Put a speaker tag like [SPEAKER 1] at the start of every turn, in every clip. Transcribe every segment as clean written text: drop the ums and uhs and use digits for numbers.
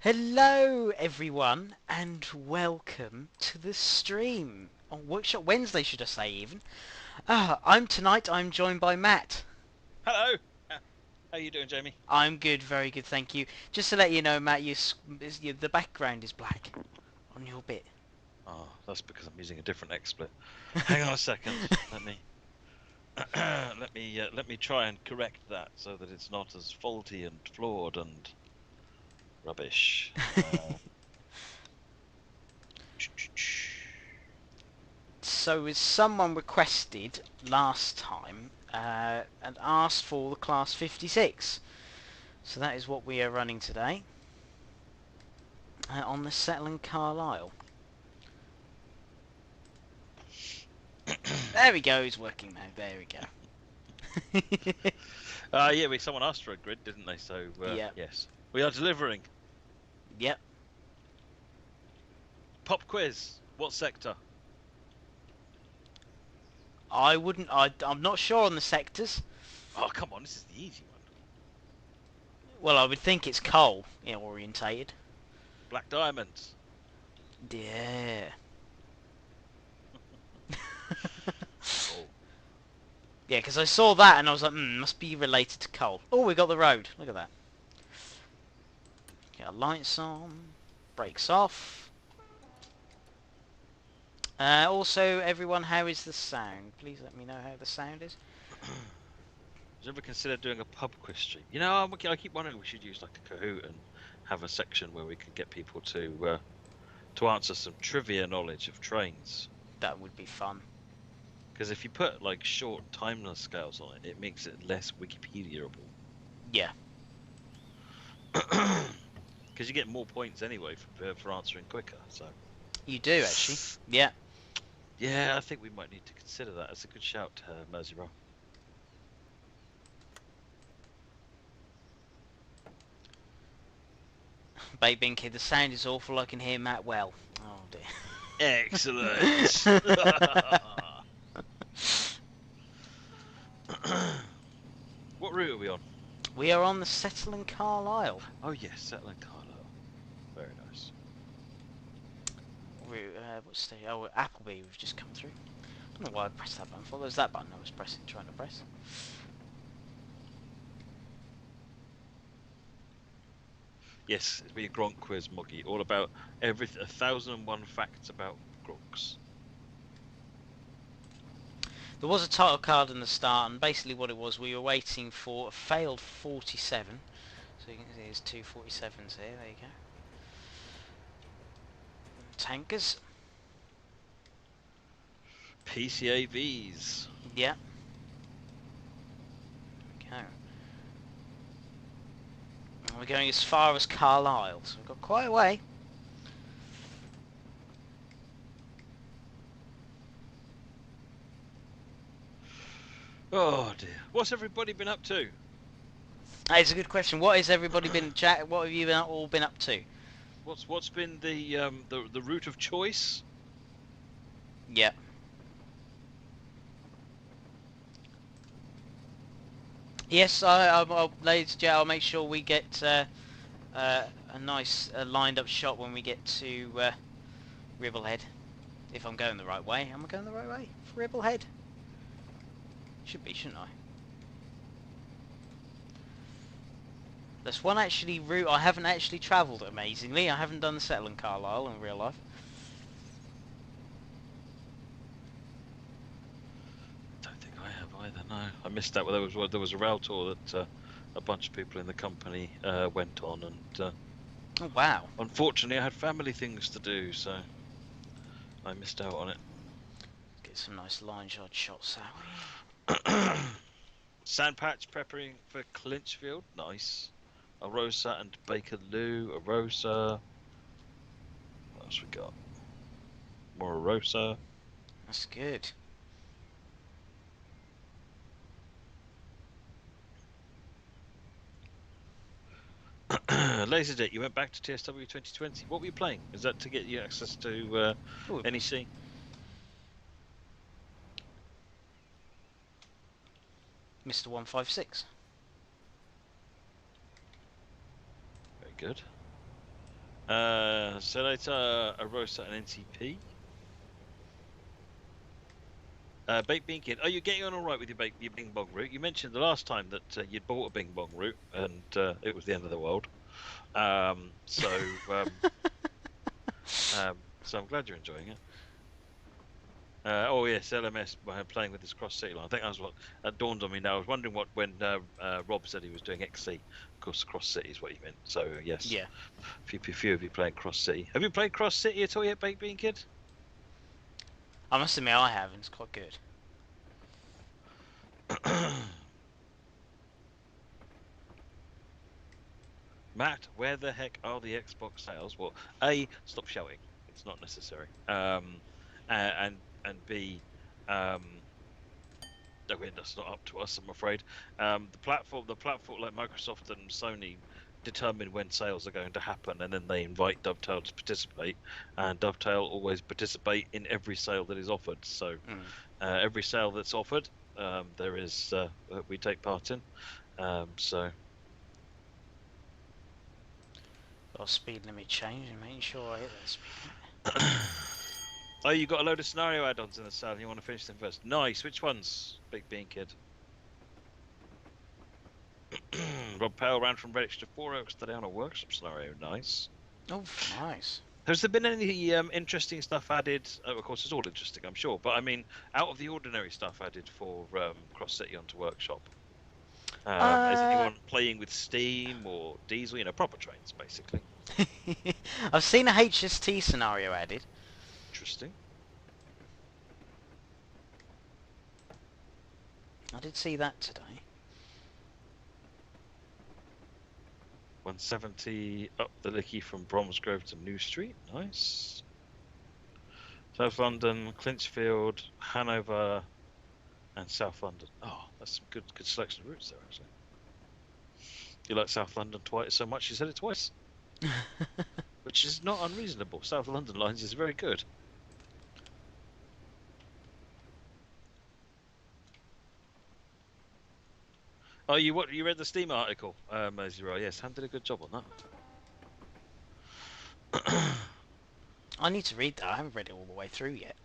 [SPEAKER 1] Hello everyone and welcome to the stream on Workshop Wednesday, should I say even. I'm joined by Matt.
[SPEAKER 2] Hello. How you doing, Jamie?
[SPEAKER 1] I'm good, very good, thank you. Just to let you know, Matt, the background is black on your bit.
[SPEAKER 2] Oh, that's because I'm using a different XSplit. Hang on a second. Let me try and correct that so that it's not as faulty and flawed and rubbish.
[SPEAKER 1] So as someone requested last time and asked for the class 56. So that is what we are running today on the Settling Carlisle. There we go, it's working now. There we go.
[SPEAKER 2] Yeah, someone asked for a grid, didn't they? So
[SPEAKER 1] Yeah.
[SPEAKER 2] yes, we are delivering.
[SPEAKER 1] Yep.
[SPEAKER 2] Pop quiz. What sector?
[SPEAKER 1] I'm not sure on the sectors.
[SPEAKER 2] Oh, come on, this is the easy one.
[SPEAKER 1] Well, I would think it's coal orientated.
[SPEAKER 2] Black diamonds.
[SPEAKER 1] Yeah.
[SPEAKER 2] Oh.
[SPEAKER 1] Yeah, because I saw that and I was like, must be related to coal. Oh, we got the road. Look at that. Get our lights on. Brakes off. Also, everyone, how is the sound? Please let me know how the sound is.
[SPEAKER 2] Have you ever considered doing a pub quiz stream? You know, I keep wondering we should use like a Kahoot and have a section where we can get people to answer some trivia knowledge of trains.
[SPEAKER 1] That would be fun.
[SPEAKER 2] Because if you put like short timeless scales on it, it makes it less Wikipedia-able.
[SPEAKER 1] Yeah.
[SPEAKER 2] Because you get more points anyway for answering quicker. So.
[SPEAKER 1] You do actually. Yeah.
[SPEAKER 2] Yeah, I think we might need to consider that. That's a good shout, Merseyrow.
[SPEAKER 1] Baby kid, the sound is awful. I can hear Matt well. Oh dear.
[SPEAKER 2] Excellent. What route are we on?
[SPEAKER 1] We are on the Settling Carlisle.
[SPEAKER 2] Oh yes, Settling Carlisle. Very nice.
[SPEAKER 1] What's the... Oh, Appleby, we've just come through. I don't know why I pressed that button for. There's that button I was trying to press.
[SPEAKER 2] Yes, it's been a Gronk quiz, Moggy. All about 1,001 facts about Gronks.
[SPEAKER 1] There was a title card in the start, and basically what it was, we were waiting for a failed 47. So you can see there's two 47s here. There you go. Tankers.
[SPEAKER 2] PCAVs.
[SPEAKER 1] Yeah. There we go. And we're going as far as Carlisle, so we've got quite a way.
[SPEAKER 2] Oh dear. What's everybody been up to?
[SPEAKER 1] It's a good question. What has everybody been chat? What have you all been up to?
[SPEAKER 2] What's been the route of choice?
[SPEAKER 1] Yeah. Yes, ladies and gentlemen, I'll make sure we get a nice lined up shot when we get to Ribblehead. If I'm going the right way. Am I going the right way for Ribblehead? Should be, shouldn't I? There's one route I haven't actually travelled, amazingly. I haven't done the Settling Carlisle in real life.
[SPEAKER 2] Don't think I have either, no. I missed that. There was a rail tour that a bunch of people in the company went on, and
[SPEAKER 1] Oh wow.
[SPEAKER 2] unfortunately I had family things to do, so I missed out on it.
[SPEAKER 1] Get some nice line shot shots that way.
[SPEAKER 2] Sandpatch prepping for Clinchfield, nice. Arosa and Bakerloo, Arosa. What else we got? More Arosa.
[SPEAKER 1] That's good.
[SPEAKER 2] Laserdit, you went back to TSW 2020. What were you playing? Is that to get you access to NEC?
[SPEAKER 1] Mr. 156.
[SPEAKER 2] Very good. Senator, Arosa, and NCP. Baked Bean Kid, are you getting on all right with your Bing Bong route? You mentioned the last time that you'd bought a Bing Bong route and it was the end of the world. So I'm glad you're enjoying it. Oh yes, LMS playing with this cross city line. I think that was what dawned on me now. I was wondering when Rob said he was doing XC. Of course, cross city is what he meant. So yes,
[SPEAKER 1] Yeah.
[SPEAKER 2] few of you playing cross city. Have you played cross city at all yet, Baked Bean Kid?
[SPEAKER 1] I must admit I haven't. It's quite good.
[SPEAKER 2] Matt, where the heck are the Xbox sales? Well, A, stop shouting. It's not necessary. And B, again, that's not up to us, I'm afraid. The platform like Microsoft and Sony determine when sales are going to happen, and then they invite Dovetail to participate. And Dovetail always participate in every sale that is offered. So every sale that's offered, there is we take part in. So.
[SPEAKER 1] Got a speed limit change and making sure I hit that speed limit.
[SPEAKER 2] Oh, you got a load of scenario add-ons in the sale and you want to finish them first. Nice. Which ones, Big Bean Kid? Rob Pale ran from Relics to Four Oaks today on a workshop scenario. Nice.
[SPEAKER 1] Oh, nice.
[SPEAKER 2] Has there been any interesting stuff added? Of course, it's all interesting, I'm sure. But I mean, out of the ordinary stuff added for Cross City onto Workshop. Is anyone playing with Steam or Diesel? You know, proper trains, basically.
[SPEAKER 1] I've seen a HST scenario added.
[SPEAKER 2] Interesting.
[SPEAKER 1] I did see that today.
[SPEAKER 2] 170 up the Licky from Bromsgrove to New Street. Nice. South London, Clinchfield, Hanover, and South London. Oh, that's some good selection of routes there, actually. You like South London twice so much you said it twice? Which is not unreasonable. South London lines is very good. Oh, you read the Steam article, Zero? Yes, Han did a good job on that.
[SPEAKER 1] I need to read that. I haven't read it all the way through yet.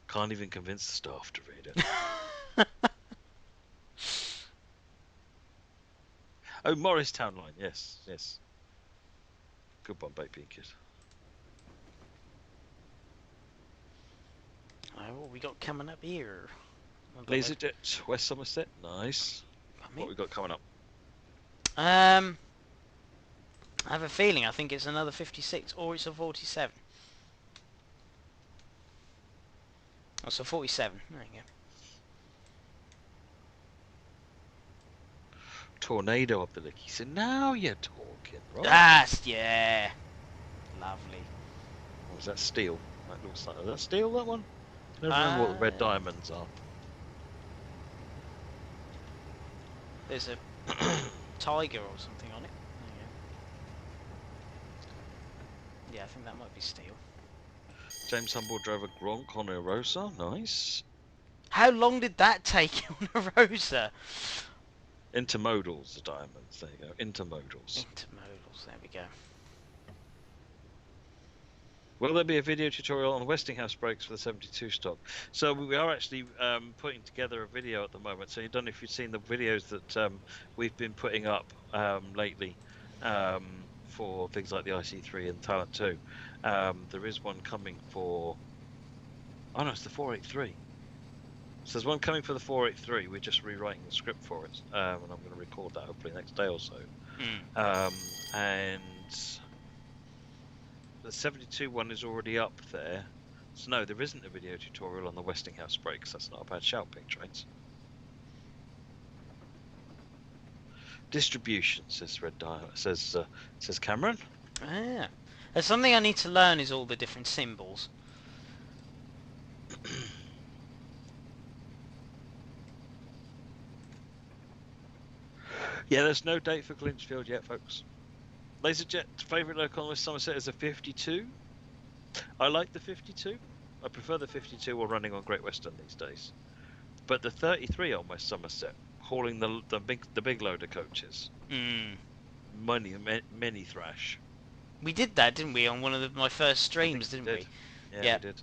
[SPEAKER 2] Can't even convince the staff to read it. Oh, Morristown line. Yes. Good one, Baby Kid.
[SPEAKER 1] What we got coming up here?
[SPEAKER 2] LaserJet, West Somerset. Nice. What we got coming up?
[SPEAKER 1] I have a feeling. I think it's another 56 or it's a 47. Oh, it's a 47. There you go.
[SPEAKER 2] Tornado up the Licky. So now you're talking, right?
[SPEAKER 1] Yeah. Lovely.
[SPEAKER 2] Or is that steel? That looks like... Is that steel, that one? I never remember what the red diamonds are.
[SPEAKER 1] There's a tiger or something on it. There you go. Yeah, I think that might be steel.
[SPEAKER 2] James Humble drove a Gronk on a Rosa. Nice.
[SPEAKER 1] How long did that take on a Rosa?
[SPEAKER 2] Intermodals, the diamonds. There you go. Intermodals.
[SPEAKER 1] Intermodals. There we go.
[SPEAKER 2] Will there be a video tutorial on Westinghouse brakes for the 72 stock? So we are actually putting together a video at the moment. So I don't know if you've seen the videos that we've been putting up lately for things like the IC3 and Talent 2. There is one coming for... Oh no, it's the 483. So there's one coming for the 483. We're just rewriting the script for it. And I'm going to record that hopefully next day or so. And... the 72 one is already up there. So no, there isn't a video tutorial on the Westinghouse brakes. That's not a bad shout, Pink Trains. Distribution, says Red Dial. Says Cameron.
[SPEAKER 1] Ah. There's something I need to learn is all the different symbols.
[SPEAKER 2] Yeah, there's no date for Clinchfield yet, folks. LaserJet favourite local on West Somerset is a 52. I like the 52. I prefer the 52 while running on Great Western these days. But the 33 on West Somerset, hauling the big loader coaches. many thrash.
[SPEAKER 1] We did that, didn't we, on one of my first
[SPEAKER 2] I think
[SPEAKER 1] streams,
[SPEAKER 2] we
[SPEAKER 1] didn't
[SPEAKER 2] did.
[SPEAKER 1] we?
[SPEAKER 2] Yeah,
[SPEAKER 1] Yeah.
[SPEAKER 2] we did.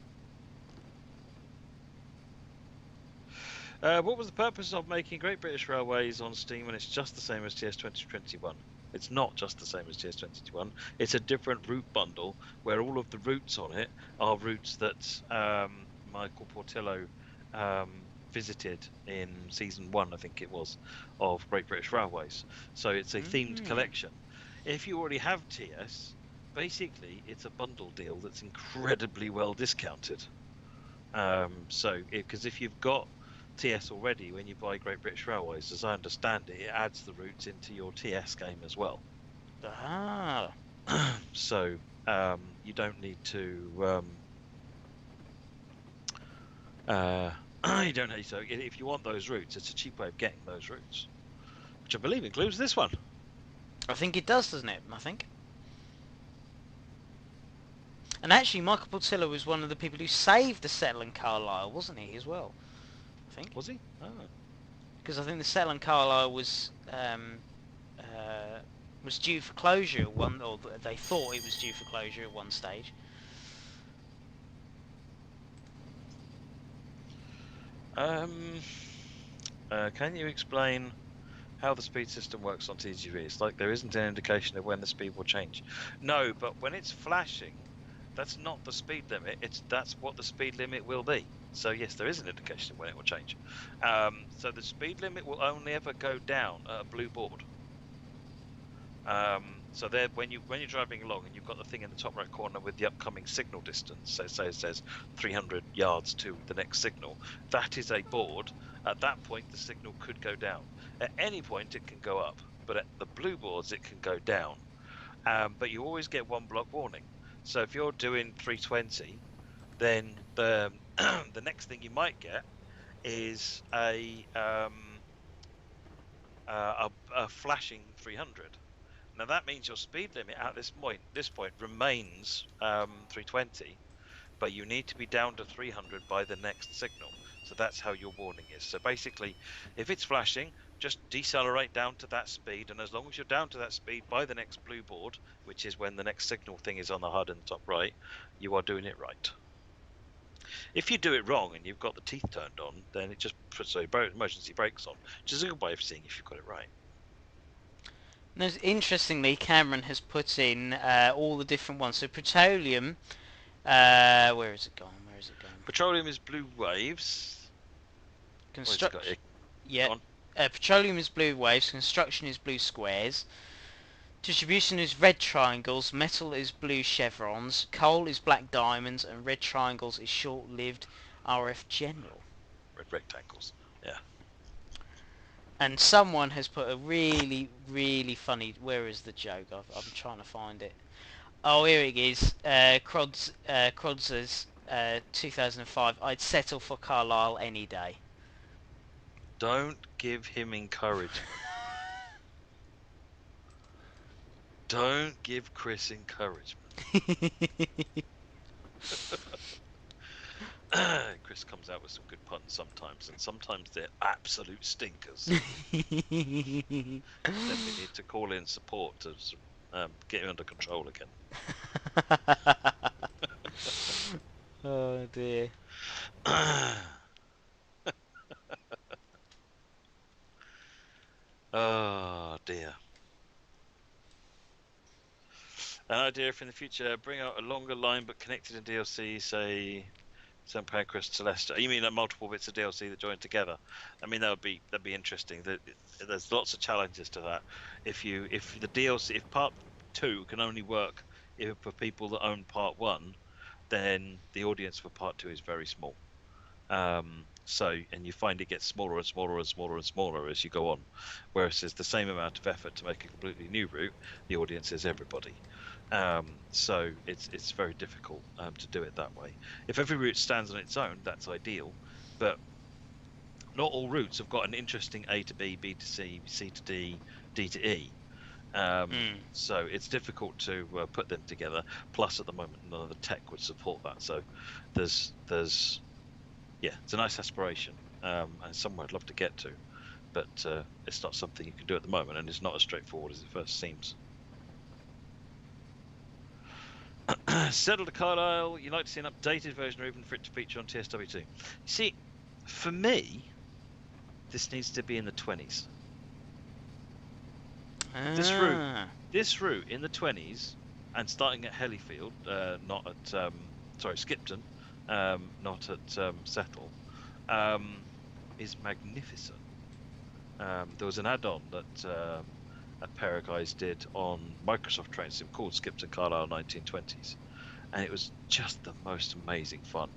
[SPEAKER 2] What was the purpose of making Great British Railways on Steam when it's just the same as TS 2021? It's not just the same as TS 2021. It's a different route bundle where all of the routes on it are routes that Michael Portillo visited in season 1, I think it was, of Great British Railways. So it's a themed
[SPEAKER 1] Mm.
[SPEAKER 2] collection. If you already have TS, basically it's a bundle deal that's incredibly well discounted. So, because if you've got TS already, when you buy Great British Railways, as I understand it, it adds the routes into your TS game as well.
[SPEAKER 1] Ah.
[SPEAKER 2] So you don't need to. You don't need so if you want those routes, it's a cheap way of getting those routes, which I believe includes this one.
[SPEAKER 1] I think it does, doesn't it? I think. And actually, Michael Portillo was one of the people who saved the settle in Carlisle, wasn't he, as well? I think.
[SPEAKER 2] Was he? Oh.
[SPEAKER 1] Because I think the settle in Carlisle was due for closure at one, or they thought it was due for closure at one stage.
[SPEAKER 2] Can you explain how the speed system works on TGV? It's like there isn't an indication of when the speed will change. No, but when it's flashing, that's not the speed limit. That's what the speed limit will be. So yes, there is an indication of when it will change. So the speed limit will only ever go down at a blue board. So there, when you're driving along and you've got the thing in the top right corner with the upcoming signal distance, so say it says 300 yards to the next signal, that is a board. At that point, the signal could go down. At any point, it can go up, but at the blue boards, it can go down. But you always get one block warning. So if you're doing 320, then the the next thing you might get is a flashing 300. Now that means your speed limit at this point remains 320, but you need to be down to 300 by the next signal. So that's how your warning is. So basically, if it's flashing, just decelerate down to that speed, and as long as you're down to that speed by the next blue board, which is when the next signal thing is on the HUD in the top right, you are doing it right. If you do it wrong and you've got the teeth turned on, then it just puts emergency brakes on, which is a good way of seeing if you've got it right.
[SPEAKER 1] Now, interestingly, Cameron has put in all the different ones. So petroleum, where is it gone? Where is it gone?
[SPEAKER 2] Petroleum is blue waves.
[SPEAKER 1] Construction.
[SPEAKER 2] Yeah.
[SPEAKER 1] Yeah. Petroleum is blue waves. Construction is blue squares. Distribution is red triangles. Metal is blue chevrons. Coal is black diamonds, and red triangles is short-lived RF general.
[SPEAKER 2] Red rectangles. Yeah.
[SPEAKER 1] And someone has put a really, really funny. Where is the joke? I'm trying to find it. Oh, here it is. Crodz's 2005. I'd settle for Carlisle any day.
[SPEAKER 2] Don't give him encouragement. Don't give Chris encouragement. Chris comes out with some good puns sometimes, and sometimes they're absolute stinkers. Then we need to call in support to get him under control again.
[SPEAKER 1] Oh dear.
[SPEAKER 2] Oh dear. An idea for in the future: bring out a longer line but connected in DLC, say St. Pancras to Leicester. You mean like multiple bits of DLC that join together? I mean that'd be interesting. There's lots of challenges to that. If the DLC, if Part 2 can only work for people that own Part 1, then the audience for Part 2 is very small. And you find it gets smaller and smaller and smaller and smaller as you go on. Whereas there's the same amount of effort to make a completely new route, the audience is everybody. So it's very difficult to do it that way. If every route stands on its own, that's ideal, but not all routes have got an interesting A to B, B to C, C to D, D to E. So it's difficult to put them together. Plus, at the moment, none of the tech would support that. So it's a nice aspiration and somewhere I'd love to get to, but it's not something you can do at the moment, and it's not as straightforward as it first seems. Settle to Carlisle, you'd like to see an updated version or even for it to feature on TSW2. See, for me, this needs to be in the 20s. This route in the 20s, and starting at Hellyfield, not at Skipton, not at Settle, is magnificent. There was an add-on that a pair of guys did on Microsoft Train Sim called Skipton Carlisle 1920s, and it was just the most amazing fun.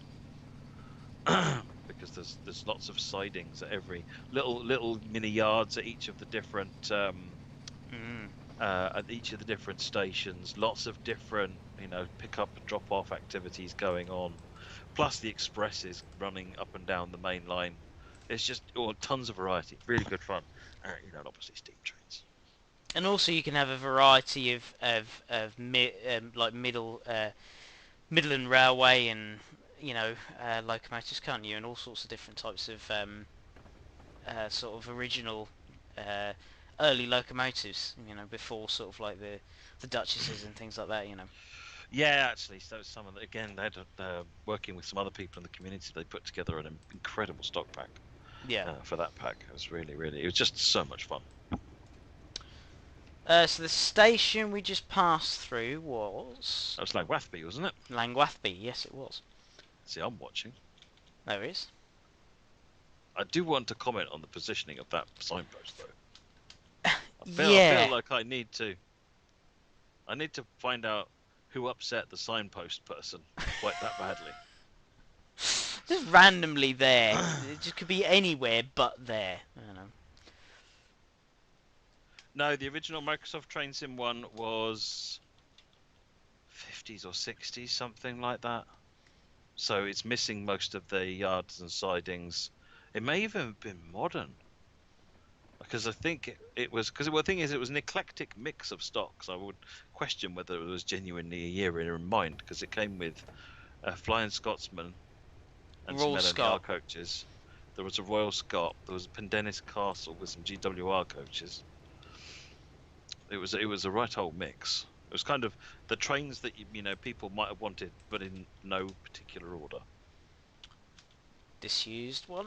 [SPEAKER 2] Because there's lots of sidings at every little mini yards at each of the different stations. Lots of different pick up and drop off activities going on, plus the expresses running up and down the main line. It's just tons of variety, really good fun. And obviously steam trains.
[SPEAKER 1] And also you can have a variety of like Midland Railway and locomotives, can't you? And all sorts of different types of sort of original early locomotives. Before sort of like the Duchesses and things like that.
[SPEAKER 2] Yeah, actually, so some of again they had working with some other people in the community. They put together an incredible stock pack.
[SPEAKER 1] Yeah.
[SPEAKER 2] For that pack, it was really it was just so much fun.
[SPEAKER 1] So the station we just passed through was...
[SPEAKER 2] That was Langwathby, wasn't it?
[SPEAKER 1] Langwathby, yes it was.
[SPEAKER 2] See, I'm watching.
[SPEAKER 1] There it is.
[SPEAKER 2] I do want to comment on the positioning of that signpost, though. I feel like I need to find out who upset the signpost person quite that badly.
[SPEAKER 1] Just randomly there. It just could be anywhere but there. I don't know.
[SPEAKER 2] No, the original Microsoft Train Sim one was 50s or 60s, something like that. So it's missing most of the yards and sidings. It may even have been modern. Because I think it was... Because the thing is, it was an eclectic mix of stocks. I would question whether it was genuinely a year in mind, because it came with a Flying Scotsman and
[SPEAKER 1] Royal
[SPEAKER 2] some
[SPEAKER 1] Scot
[SPEAKER 2] LNR coaches. There was a Royal Scot. There was a Pendennis Castle with some GWR coaches. It was a right old mix. It was kind of the trains that people might have wanted, but in no particular order.
[SPEAKER 1] Disused one.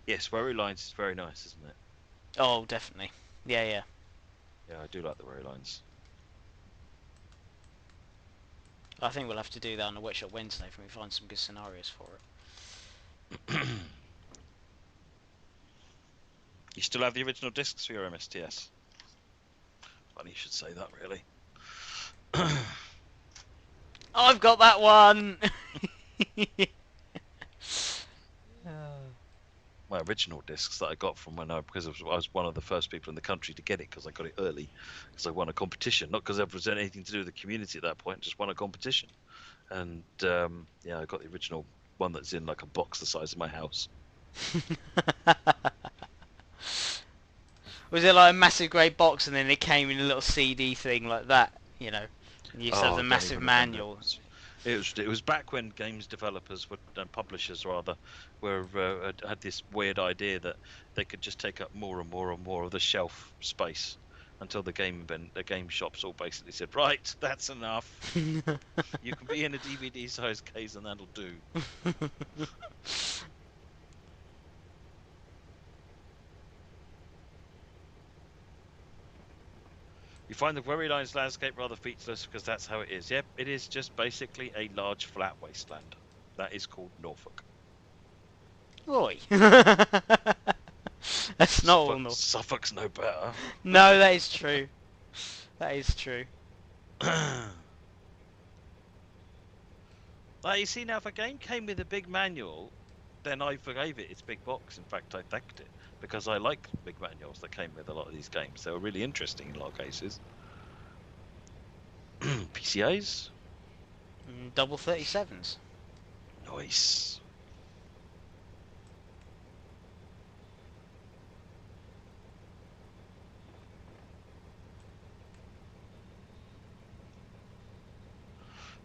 [SPEAKER 2] Yes, Wherry Lines is very nice, isn't it?
[SPEAKER 1] Oh, definitely. Yeah.
[SPEAKER 2] Yeah, I do like the Wherry Lines.
[SPEAKER 1] I think we'll have to do that on the Workshop Wednesday if we find some good scenarios for it.
[SPEAKER 2] You still have the original discs for your MSTS? Funny you should say that, really.
[SPEAKER 1] I've got that one!
[SPEAKER 2] My original discs that I got from because I was one of the first people in the country to get it, because I got it early, because I won a competition, not because there was anything to do with the community at that point, just won a competition. And I got the original one that's in like a box the size of my house.
[SPEAKER 1] Was it like a massive grey box and then it came in a little CD thing like that, And you used to have the massive manual.
[SPEAKER 2] It was back when games developers and publishers rather had this weird idea that they could just take up more and more and more of the shelf space until the game shops all basically said, right, that's enough. You can be in a DVD size case and that'll do. You find the Wherry Lines landscape rather featureless because that's how it is. Yep, it is just basically a large flat wasteland. That is called Norfolk.
[SPEAKER 1] Oi. That's not all Norfolk.
[SPEAKER 2] Suffolk's no better.
[SPEAKER 1] No, that is true. That is true.
[SPEAKER 2] Like, you see, now if a game came with a big manual, then I forgave it its big box. In fact, I thanked it, because I like big manuals that came with a lot of these games. They were really interesting in a lot of cases. PCAs?
[SPEAKER 1] Double 37s.
[SPEAKER 2] Nice.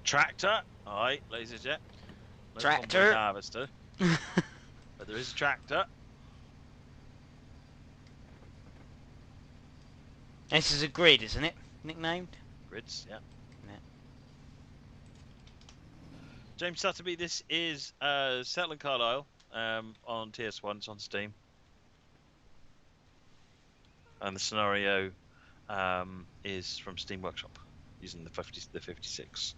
[SPEAKER 2] Tractor. Alright, laser jet. No
[SPEAKER 1] Tractor.
[SPEAKER 2] combine harvester. But there is a tractor.
[SPEAKER 1] This is a grid, isn't it? Nicknamed?
[SPEAKER 2] Grids, yeah.
[SPEAKER 1] Yeah.
[SPEAKER 2] James Sutterby, this is Settling Carlisle on TS1. It's on Steam. And the scenario is from Steam Workshop using the 56.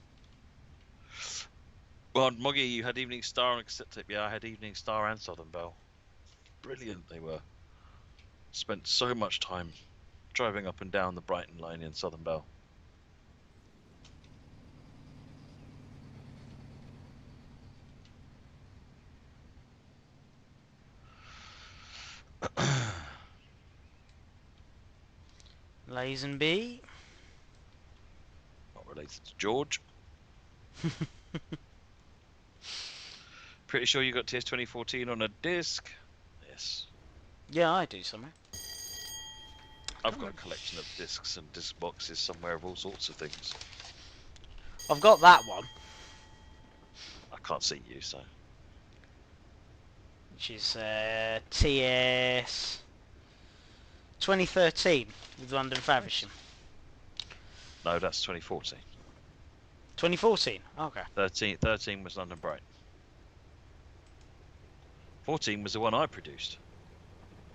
[SPEAKER 2] Well, Moggy, you had Evening Star on cassette tape. Yeah, I had Evening Star and Southern Belle. Brilliant they were. Spent so much time driving up and down the Brighton line in Southern Belle.
[SPEAKER 1] Lazenby.
[SPEAKER 2] Not related to George. Pretty sure you got TS 2014 on a disc. Yes.
[SPEAKER 1] Yeah, I do somewhere.
[SPEAKER 2] I've got a collection of discs and disc boxes somewhere of all sorts of things.
[SPEAKER 1] I've got that one,
[SPEAKER 2] I can't see you, so.
[SPEAKER 1] which is TS 2013 with London Faversham.
[SPEAKER 2] No, that's 2014.
[SPEAKER 1] 2014. Okay.
[SPEAKER 2] 13 was London Bright. 14 was the one I produced.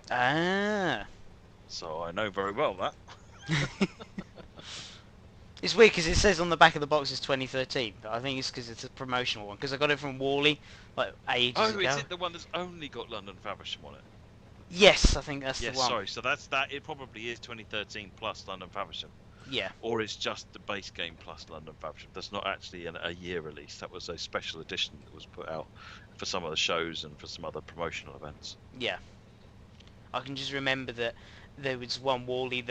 [SPEAKER 1] Ah.
[SPEAKER 2] So I know very well that.
[SPEAKER 1] It's weird because it says on the back of the box it's 2013, but I think it's because it's a promotional one. Because I got it from Wally like ages ago.
[SPEAKER 2] Is it the one that's only got London Faversham on it?
[SPEAKER 1] Yes, I think that's
[SPEAKER 2] Yes,
[SPEAKER 1] the one.
[SPEAKER 2] sorry. So that's that. It probably is 2013 plus London Faversham.
[SPEAKER 1] Yeah.
[SPEAKER 2] Or it's just the base game plus London Faversham. That's not actually a year release. That was a special edition that was put out for some of the shows and for some other promotional events.
[SPEAKER 1] Yeah. I can just remember that there was one Wally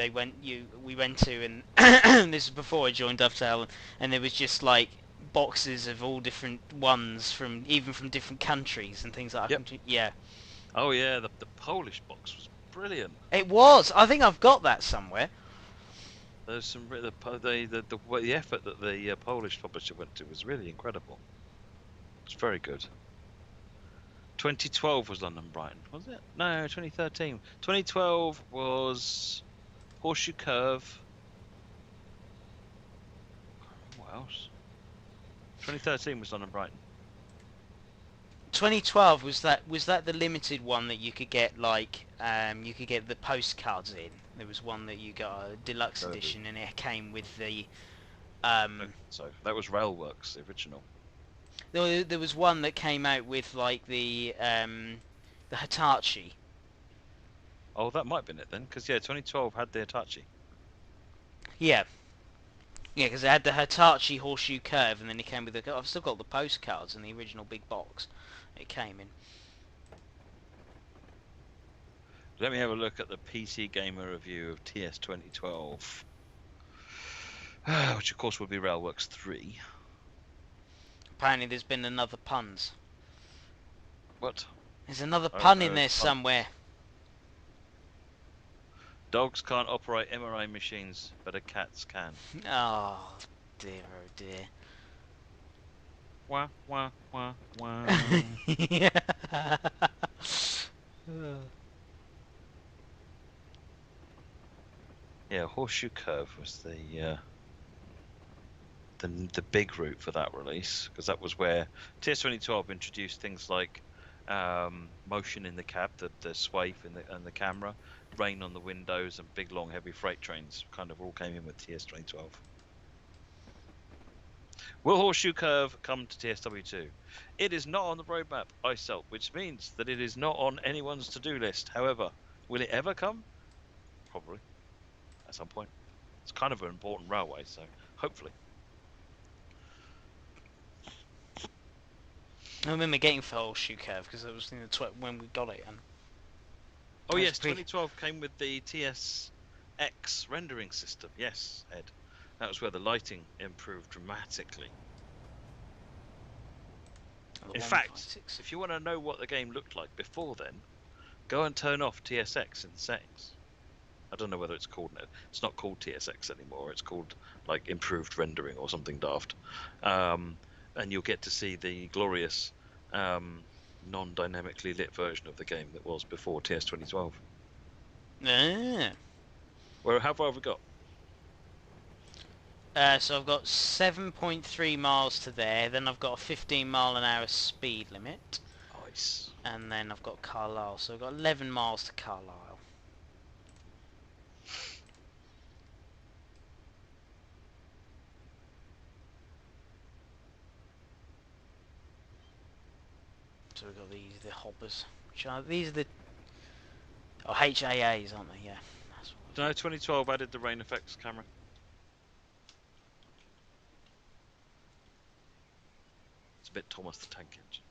[SPEAKER 1] we went to, and this was before I joined Dovetail, and there was just like boxes of all different ones from different countries and things like that.
[SPEAKER 2] Yep.
[SPEAKER 1] Yeah.
[SPEAKER 2] Oh yeah, the Polish box was brilliant.
[SPEAKER 1] It was. I think I've got that somewhere.
[SPEAKER 2] There's some the effort that the Polish publisher went to was really incredible. It's very good. 2012 was London Brighton, was it? No, 2013. 2012 was Horseshoe Curve. What else? 2013 was London Brighton.
[SPEAKER 1] 2012 was that the limited one that you could get you could get the postcards in. There was one that you got a deluxe edition, and it came with the
[SPEAKER 2] So that was Railworks, the original.
[SPEAKER 1] There was one that came out with like the Hitachi.
[SPEAKER 2] Oh, that might have been it then, because yeah, 2012 had the Hitachi.
[SPEAKER 1] Yeah. Yeah, because it had the Hitachi Horseshoe Curve, and then it came with I've still got the postcards in the original big box it came in.
[SPEAKER 2] Let me have a look at the PC Gamer review of TS 2012, which of course would be Railworks 3.
[SPEAKER 1] Apparently there's been another puns.
[SPEAKER 2] What?
[SPEAKER 1] There's another pun in there
[SPEAKER 2] pun.
[SPEAKER 1] somewhere.
[SPEAKER 2] Dogs can't operate MRI machines, but cats can.
[SPEAKER 1] Oh dear, oh dear.
[SPEAKER 2] Wah, wah, wah, wah.
[SPEAKER 1] Yeah.
[SPEAKER 2] Yeah, Horseshoe Curve was the big route for that release, because that was where TS 2012 introduced things like motion in the cab, the sway and the camera, rain on the windows, and big long heavy freight trains kind of all came in with TS 2012. Will Horseshoe Curve come to TSW2? It is not on the roadmap, ICE, which means that it is not on anyone's to-do list. However, will it ever come? Probably, at some point. It's kind of an important railway, so hopefully.
[SPEAKER 1] I remember getting for Horseshoe Curve because it was in the when we got it. And
[SPEAKER 2] oh yes, 2012 came with the TSX rendering system. Yes, Ed. That was where the lighting improved dramatically. In fact, if you want to know what the game looked like before then, go and turn off TSX in the settings. I don't know whether it's called... It's not called TSX anymore. It's called, like, improved rendering or something daft. And you'll get to see the glorious non-dynamically lit version of the game that was before TS 2012.
[SPEAKER 1] Ah.
[SPEAKER 2] Well, how far have we got?
[SPEAKER 1] So I've got 7.3 miles to there, then I've got a 15 mph speed limit,
[SPEAKER 2] Nice.
[SPEAKER 1] and then I've got Carlisle, so I've got 11 miles to Carlisle. So we've got the hoppers, which are, these are the, oh, HAAs, aren't they? Yeah. That's what
[SPEAKER 2] No, 2012 added the rain effects camera. It's a bit Thomas the Tank Engine.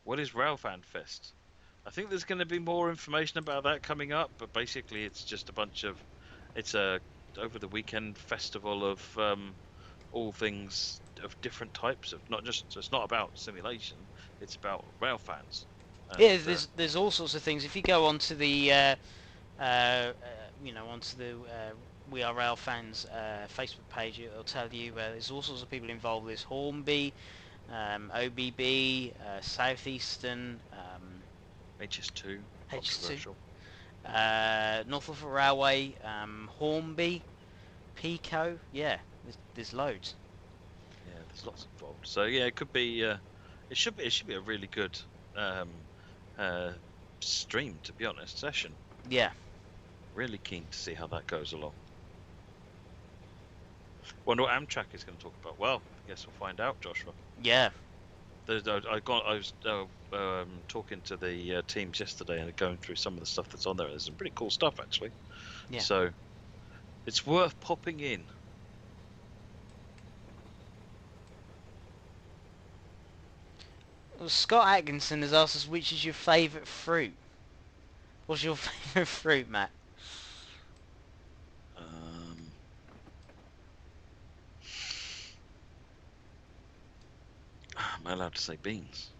[SPEAKER 2] What is Rail Fanfest? I think there's going to be more information about that coming up, but basically it's just a bunch of, it's a over the weekend festival of all things of different types of, not just, it's not about simulation, it's about rail fans. And,
[SPEAKER 1] Yeah, there's all sorts of things. If you go onto the onto the We Are Rail Fans Facebook page, it'll tell you there's all sorts of people involved. There's Hornby, OBB, Southeastern,
[SPEAKER 2] HS2,
[SPEAKER 1] HS2,
[SPEAKER 2] controversial.
[SPEAKER 1] North Railway, Hornby, Pico. Yeah, there's loads.
[SPEAKER 2] Yeah, there's lots involved. So yeah, it could be. It should be a really good stream, to be honest. Session.
[SPEAKER 1] Yeah.
[SPEAKER 2] Really keen to see how that goes along. Wonder what Amtrak is going to talk about. Well, I guess we'll find out, Joshua.
[SPEAKER 1] Yeah.
[SPEAKER 2] I was talking to the teams yesterday and going through some of the stuff that's on there. There's some pretty cool stuff, actually.
[SPEAKER 1] Yeah.
[SPEAKER 2] So it's worth popping in.
[SPEAKER 1] Well, Scott Atkinson has asked us which is your favourite fruit. What's your favourite fruit, Matt?
[SPEAKER 2] Am I allowed to say beans?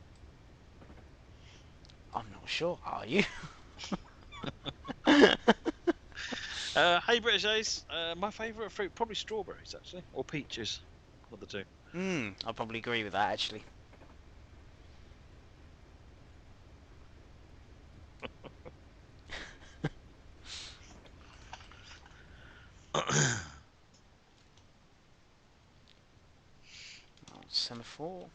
[SPEAKER 1] I'm not sure. Are you?
[SPEAKER 2] Hey British Ace, my favourite fruit probably strawberries actually, or peaches, one of the two.
[SPEAKER 1] I'll probably agree with that actually. Semaphore.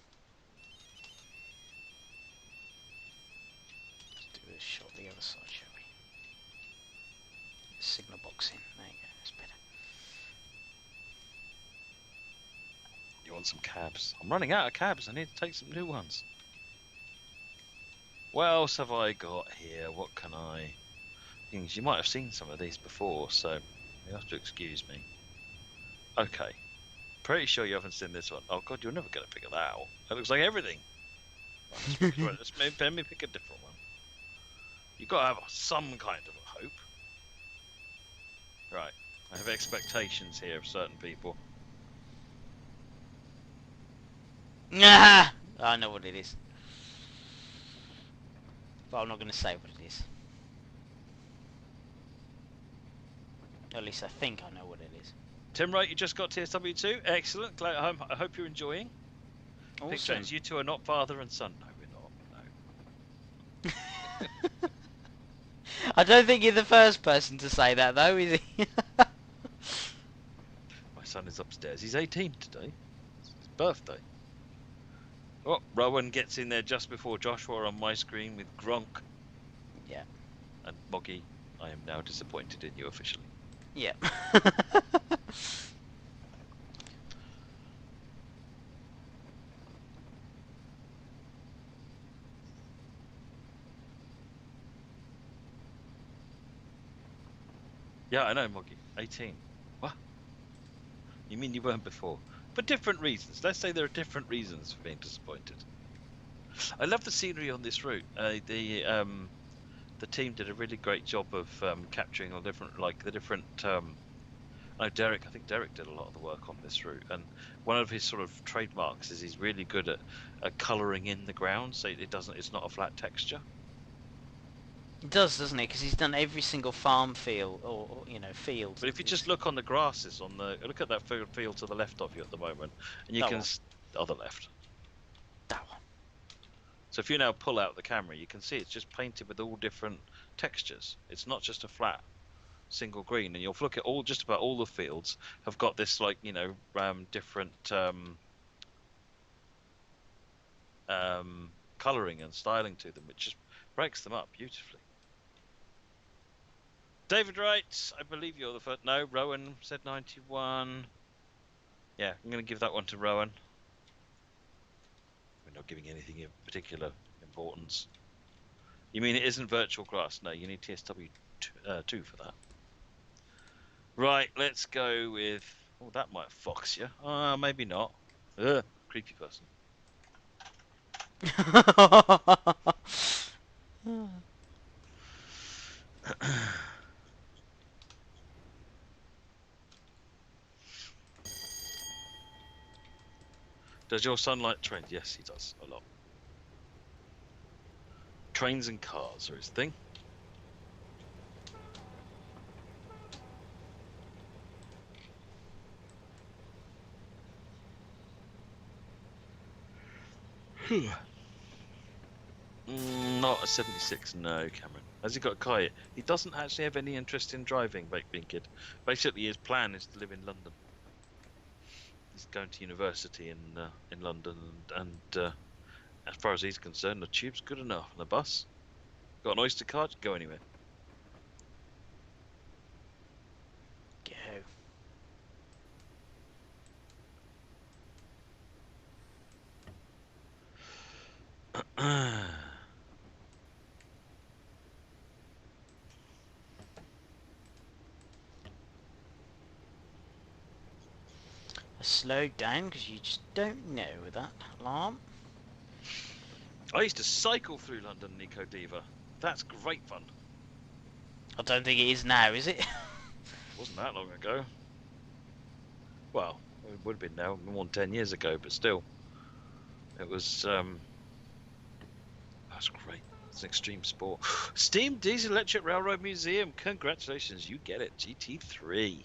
[SPEAKER 1] Let's do a shot the other side, shall we? Signal box in. There you go. That's better.
[SPEAKER 2] You want some cabs? I'm running out of cabs. I need to take some new ones. What else have I got here? What can I... Things you might have seen some of these before, so you have to excuse me. Okay. Pretty sure you haven't seen this one. Oh god, you're never going to pick that out. That looks like everything. Right, let me pick a different one. You've got to have some kind of a hope. Right. I have expectations here of certain people.
[SPEAKER 1] Ah! I know what it is. But I'm not going to say what it is. Or at least I think I know what it is.
[SPEAKER 2] Tim Wright, you just got TSW2. Excellent. Glad, I hope you're enjoying.
[SPEAKER 1] Awesome.
[SPEAKER 2] Pink James, you two are not father and son. No, we're not. No.
[SPEAKER 1] I don't think you're the first person to say that, though, is he?
[SPEAKER 2] My son is upstairs. He's 18 today. It's his birthday. Oh, Rowan gets in there just before Joshua on my screen with Gronk.
[SPEAKER 1] Yeah.
[SPEAKER 2] And Moggy, I am now disappointed in you officially.
[SPEAKER 1] Yeah.
[SPEAKER 2] Yeah, I know, Moggy. 18. What? You mean you weren't before? For different reasons. Let's say there are different reasons for being disappointed. I love the scenery on this route. The team did a really great job of capturing all different, like the different. No, Derek. I think Derek did a lot of the work on this route, and one of his sort of trademarks is he's really good at colouring in the ground, so it doesn't. It's not a flat texture.
[SPEAKER 1] It does, doesn't it? Because he's done every single farm field, or you know, field.
[SPEAKER 2] But if you just look on the grasses, look at that field to the left of you at the moment, and you
[SPEAKER 1] That
[SPEAKER 2] can
[SPEAKER 1] one.
[SPEAKER 2] other left.
[SPEAKER 1] That one.
[SPEAKER 2] So if you now pull out the camera, you can see it's just painted with all different textures. It's not just a flat single green. And you'll look at just about all the fields have got this, like, you know, different colouring and styling to them, which just breaks them up beautifully. David Wright, I believe you're the first. No, Rowan said 91. Yeah, I'm going to give that one to Rowan. We're not giving anything of particular importance. You mean it isn't virtual grass? No, you need TSW 2 for that. Right, let's go with... Oh, that might fox you. Maybe not. Creepy person. Does your son like trains? Yes, he does. A lot. Trains and cars are his thing. Not a 76, no, Cameron. Has he got a car? He doesn't actually have any interest in driving, being kid. Basically, his plan is to live in London. He's going to university in London, and as far as he's concerned, the tube's good enough. And the bus, got an Oyster card, go anywhere.
[SPEAKER 1] Go. Slow down because you just don't know with that alarm.
[SPEAKER 2] I used to cycle through London, Nico Diva. That's great fun.
[SPEAKER 1] I don't think it is now, is it?
[SPEAKER 2] It wasn't that long ago. Well, it would have been now, more than 10 years ago, but still. It was, that's great. It's an extreme sport. Steam Diesel Electric Railroad Museum. Congratulations, you get it. GT3.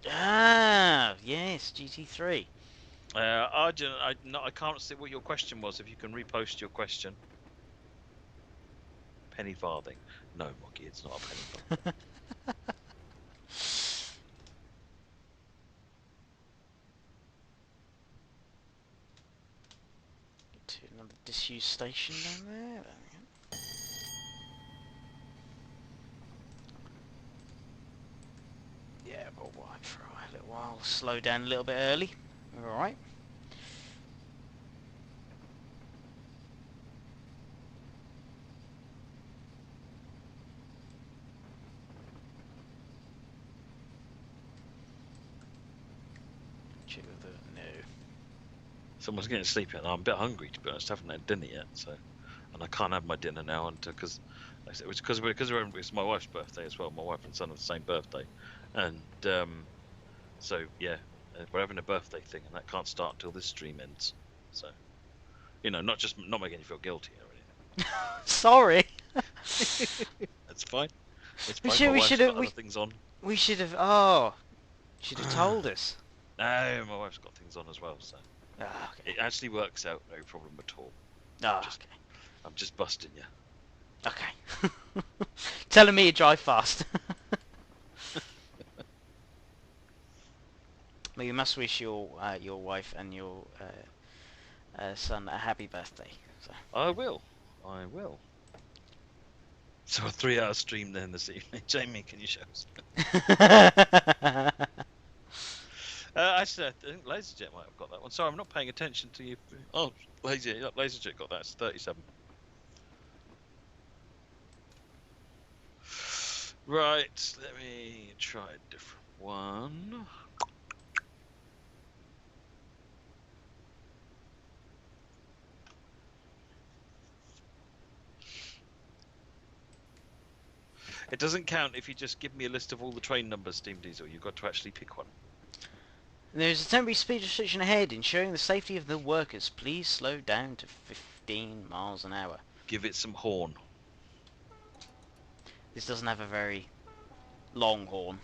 [SPEAKER 1] Ah, yes, GT3.
[SPEAKER 2] Arjun, I can't see what your question was. If you can repost your question. Penny farthing. No, Mocky, it's not a penny farthing.
[SPEAKER 1] To another disused station down there. Yeah, we'll wait for a little while. Slow down a little bit early. Alright. No.
[SPEAKER 2] Someone's getting sleepy, and I'm a bit hungry, to be honest. I haven't had dinner yet, and I can't have my dinner now because it's my wife's birthday as well. My wife and son have the same birthday, and so yeah, we're having a birthday thing, and that can't start until this stream ends. So, you know, not making you feel guilty or anything.
[SPEAKER 1] Sorry.
[SPEAKER 2] That's fine. It's
[SPEAKER 1] We
[SPEAKER 2] fine.
[SPEAKER 1] should-
[SPEAKER 2] My
[SPEAKER 1] we
[SPEAKER 2] wife's
[SPEAKER 1] should
[SPEAKER 2] got
[SPEAKER 1] have-
[SPEAKER 2] other things on.
[SPEAKER 1] We should have. Oh, should have told us.
[SPEAKER 2] No, my wife's got things on as well, so
[SPEAKER 1] Ah, okay.
[SPEAKER 2] it actually works out, no problem at all.
[SPEAKER 1] Oh,
[SPEAKER 2] okay. I'm just busting you.
[SPEAKER 1] Okay. Telling me to drive fast. Well, you must wish your wife and your son a happy birthday. So.
[SPEAKER 2] I will. So a 3-hour stream then this evening. Jamie, can you show us? Actually, I think Laserjet might have got that one. Sorry, I'm not paying attention to you. Oh, Laserjet got that. It's 37. Right, let me try a different one. It doesn't count if you just give me a list of all the train numbers, Steam Diesel. You've got to actually pick one.
[SPEAKER 1] There is a temporary speed restriction ahead, ensuring the safety of the workers. Please slow down to 15 miles an hour.
[SPEAKER 2] Give it some horn.
[SPEAKER 1] This doesn't have a very long horn.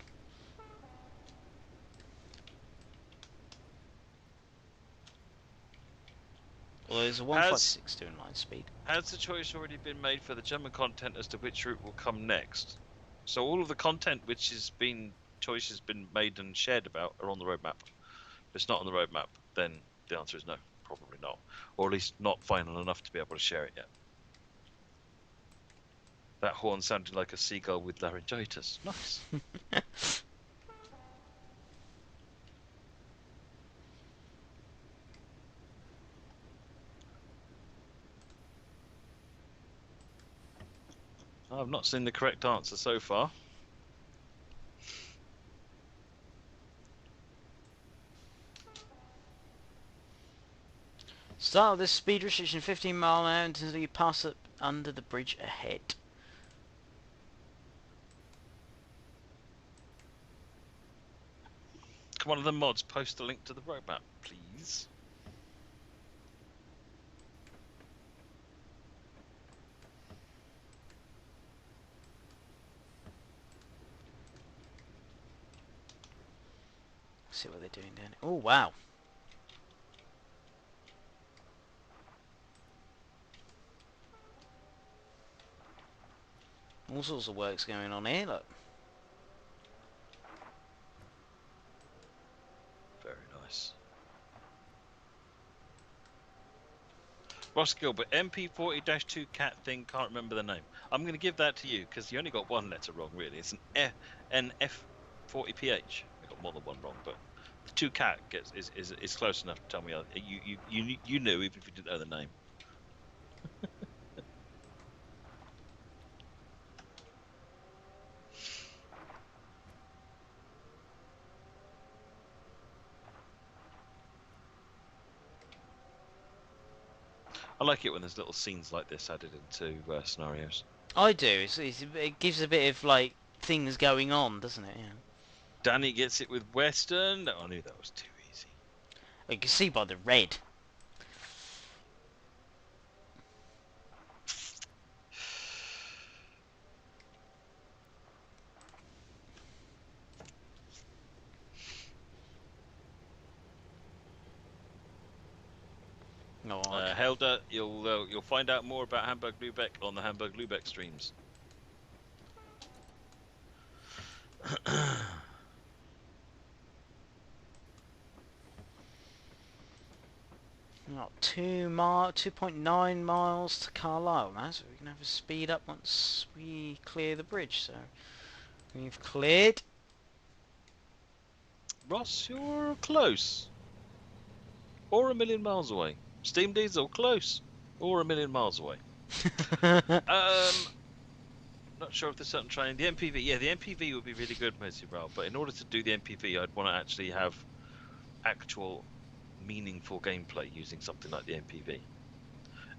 [SPEAKER 1] Although there's a 156 to inline speed.
[SPEAKER 2] Has the choice already been made for the German content as to which route will come next? So all of the content which has been made and shared about are on the roadmap. If it's not on the roadmap, then the answer is no, probably not, or at least not final enough to be able to share it yet. That horn sounded like a seagull with laryngitis. Nice. I've not seen the correct answer so far.
[SPEAKER 1] Start this speed restriction 15 mile an hour until you pass up under the bridge ahead.
[SPEAKER 2] Can one of the mods post a link to the roadmap, please?
[SPEAKER 1] See what they're doing down here. Oh wow. All sorts of work's going on here, look.
[SPEAKER 2] Very nice. Ross Gilbert, MP40-2 cat thing, can't remember the name. I'm going to give that to you, because you only got one letter wrong, really. It's an F40PH. I got more than one wrong, but the 2 cat is close enough to tell me. You knew, even if you didn't know the name. I like it when there's little scenes like this added into scenarios.
[SPEAKER 1] I do. It gives a bit of like things going on, doesn't it? Yeah.
[SPEAKER 2] Danny gets it with Western. I knew that was too easy.
[SPEAKER 1] You can see by the red. No, okay.
[SPEAKER 2] Helder, you'll find out more about Hamburg Lübeck on the Hamburg Lübeck streams.
[SPEAKER 1] Not 2.9 miles to Carlisle now, so we can have a speed up once we clear the bridge. So we've cleared.
[SPEAKER 2] Ross, you're close. Or a million miles away. Steam Diesel, close. Or a million miles away. Not sure if there's certain train. The MPV, yeah, the MPV would be really good, Mercy Rail, but in order to do the MPV, I'd want to actually have actual meaningful gameplay using something like the MPV,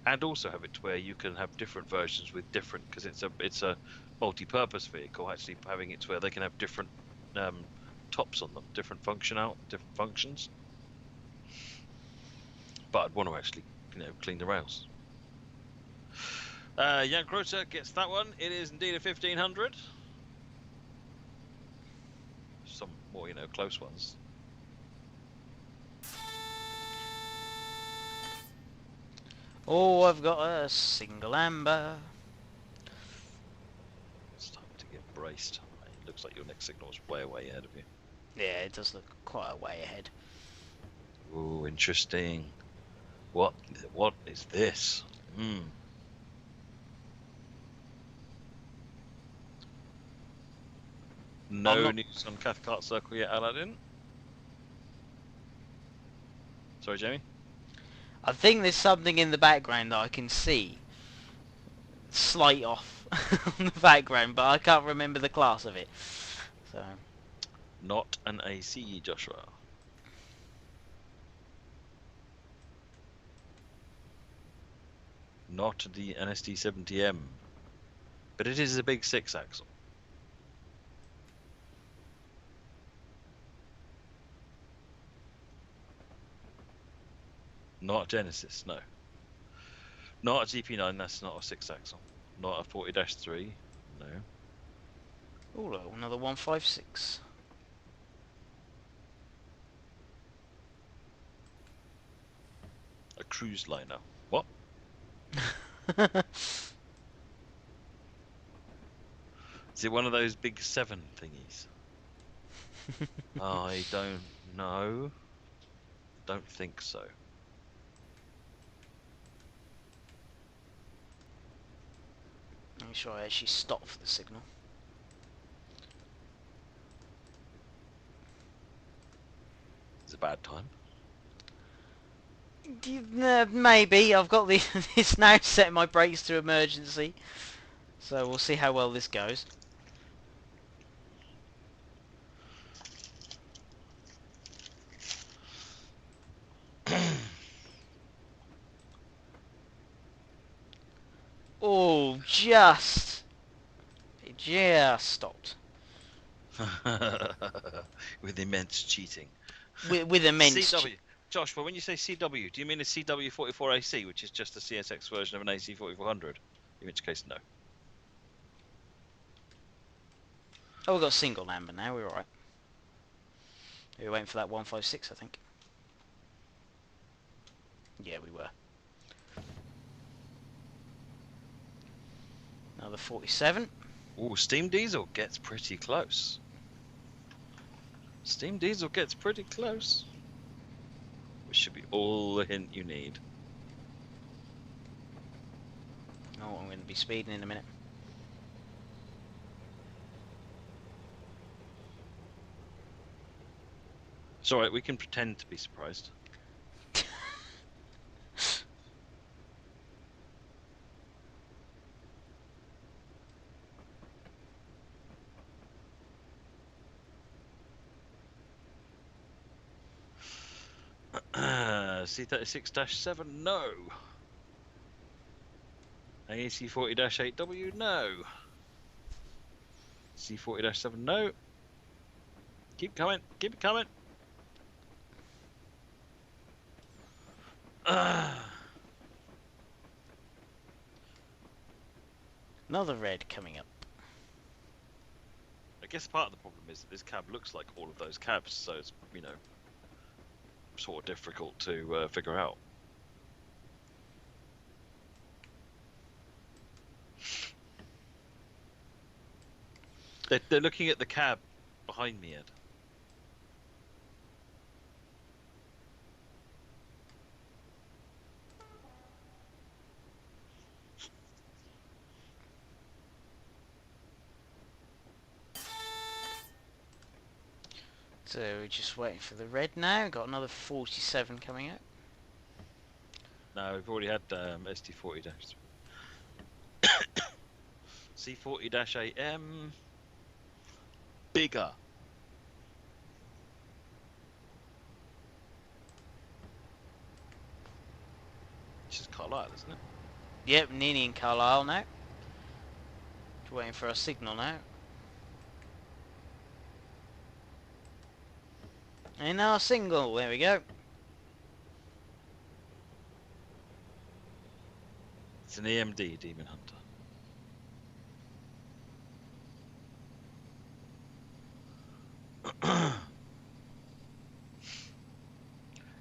[SPEAKER 2] and also have it to where you can have different versions with different, because it's a multi-purpose vehicle. Actually, having it to where they can have different tops on them, different functions. But I'd want to actually, clean the rails. Jan Grota gets that one. It is indeed a 1500. Some more, close ones.
[SPEAKER 1] Oh, I've got a single amber.
[SPEAKER 2] It's time to get braced. It looks like your next signal is way ahead of you.
[SPEAKER 1] Yeah, it does look quite a way ahead.
[SPEAKER 2] Ooh, interesting. What is this? No news on Cathcart Circle yet, Aladdin. Sorry, Jamie?
[SPEAKER 1] I think there's something in the background that I can see. Slight off on the background, but I can't remember the class of it. So.
[SPEAKER 2] Not an AC, Joshua. Not the NST70M. But it is a big 6-axle. Not a Genesis, no. Not a GP9, that's not a 6-axle. Not a 40-3, no.
[SPEAKER 1] Oh, look, another 156.
[SPEAKER 2] A cruise liner. What? Is it one of those big 7 thingies? I don't know. Don't think so.
[SPEAKER 1] Make sure I actually stop for the signal.
[SPEAKER 2] It's a bad time.
[SPEAKER 1] Maybe. I've got the... it's now setting my brakes to emergency. So we'll see how well this goes. Oh, it just stopped.
[SPEAKER 2] With immense cheating.
[SPEAKER 1] With immense...
[SPEAKER 2] CW. Joshua, when you say CW, do you mean a CW44AC, which is just a CSX version of an AC4400? In which case, no.
[SPEAKER 1] Oh, we've got a single amber now, we're alright. We were waiting for that 156, I think. Yeah, we were. Another 47.
[SPEAKER 2] Ooh, Steam Diesel gets pretty close. Steam Diesel gets pretty close. Which should be all the hint you need.
[SPEAKER 1] Oh, I'm going to be speeding in a minute.
[SPEAKER 2] It's alright, we can pretend to be surprised. C36-7, no. AC40-8W, no. C40-7, no. Keep coming, keep it coming.
[SPEAKER 1] Another red coming up.
[SPEAKER 2] I guess part of the problem is that this cab looks like all of those cabs, so it's, you know, sort of difficult to figure out. They're looking at the cab behind me, Ed.
[SPEAKER 1] So we're just waiting for the red now. Got another 47 coming out.
[SPEAKER 2] No, we've already had ST40 C40-8M. Bigger. Which is Carlisle, isn't it?
[SPEAKER 1] Yep, nearly in Carlisle now. Just waiting for a signal now. And our single, there we go.
[SPEAKER 2] It's an EMD, Demon Hunter.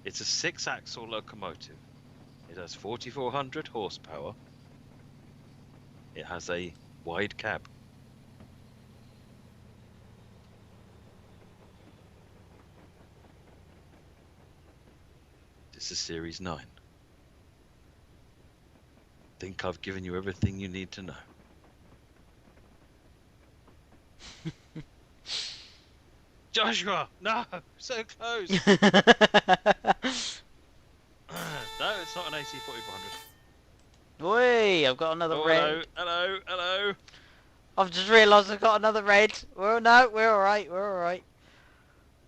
[SPEAKER 2] It's a 6-axle locomotive. It has 4,400 horsepower. It has a wide cab. This is Series 9. Think I've given you everything you need to know. Joshua! No! So close! No, it's not an AC4400.
[SPEAKER 1] Whey, I've got another red.
[SPEAKER 2] Hello!
[SPEAKER 1] I've just realised I've got another red. Well, no, we're alright, we're alright.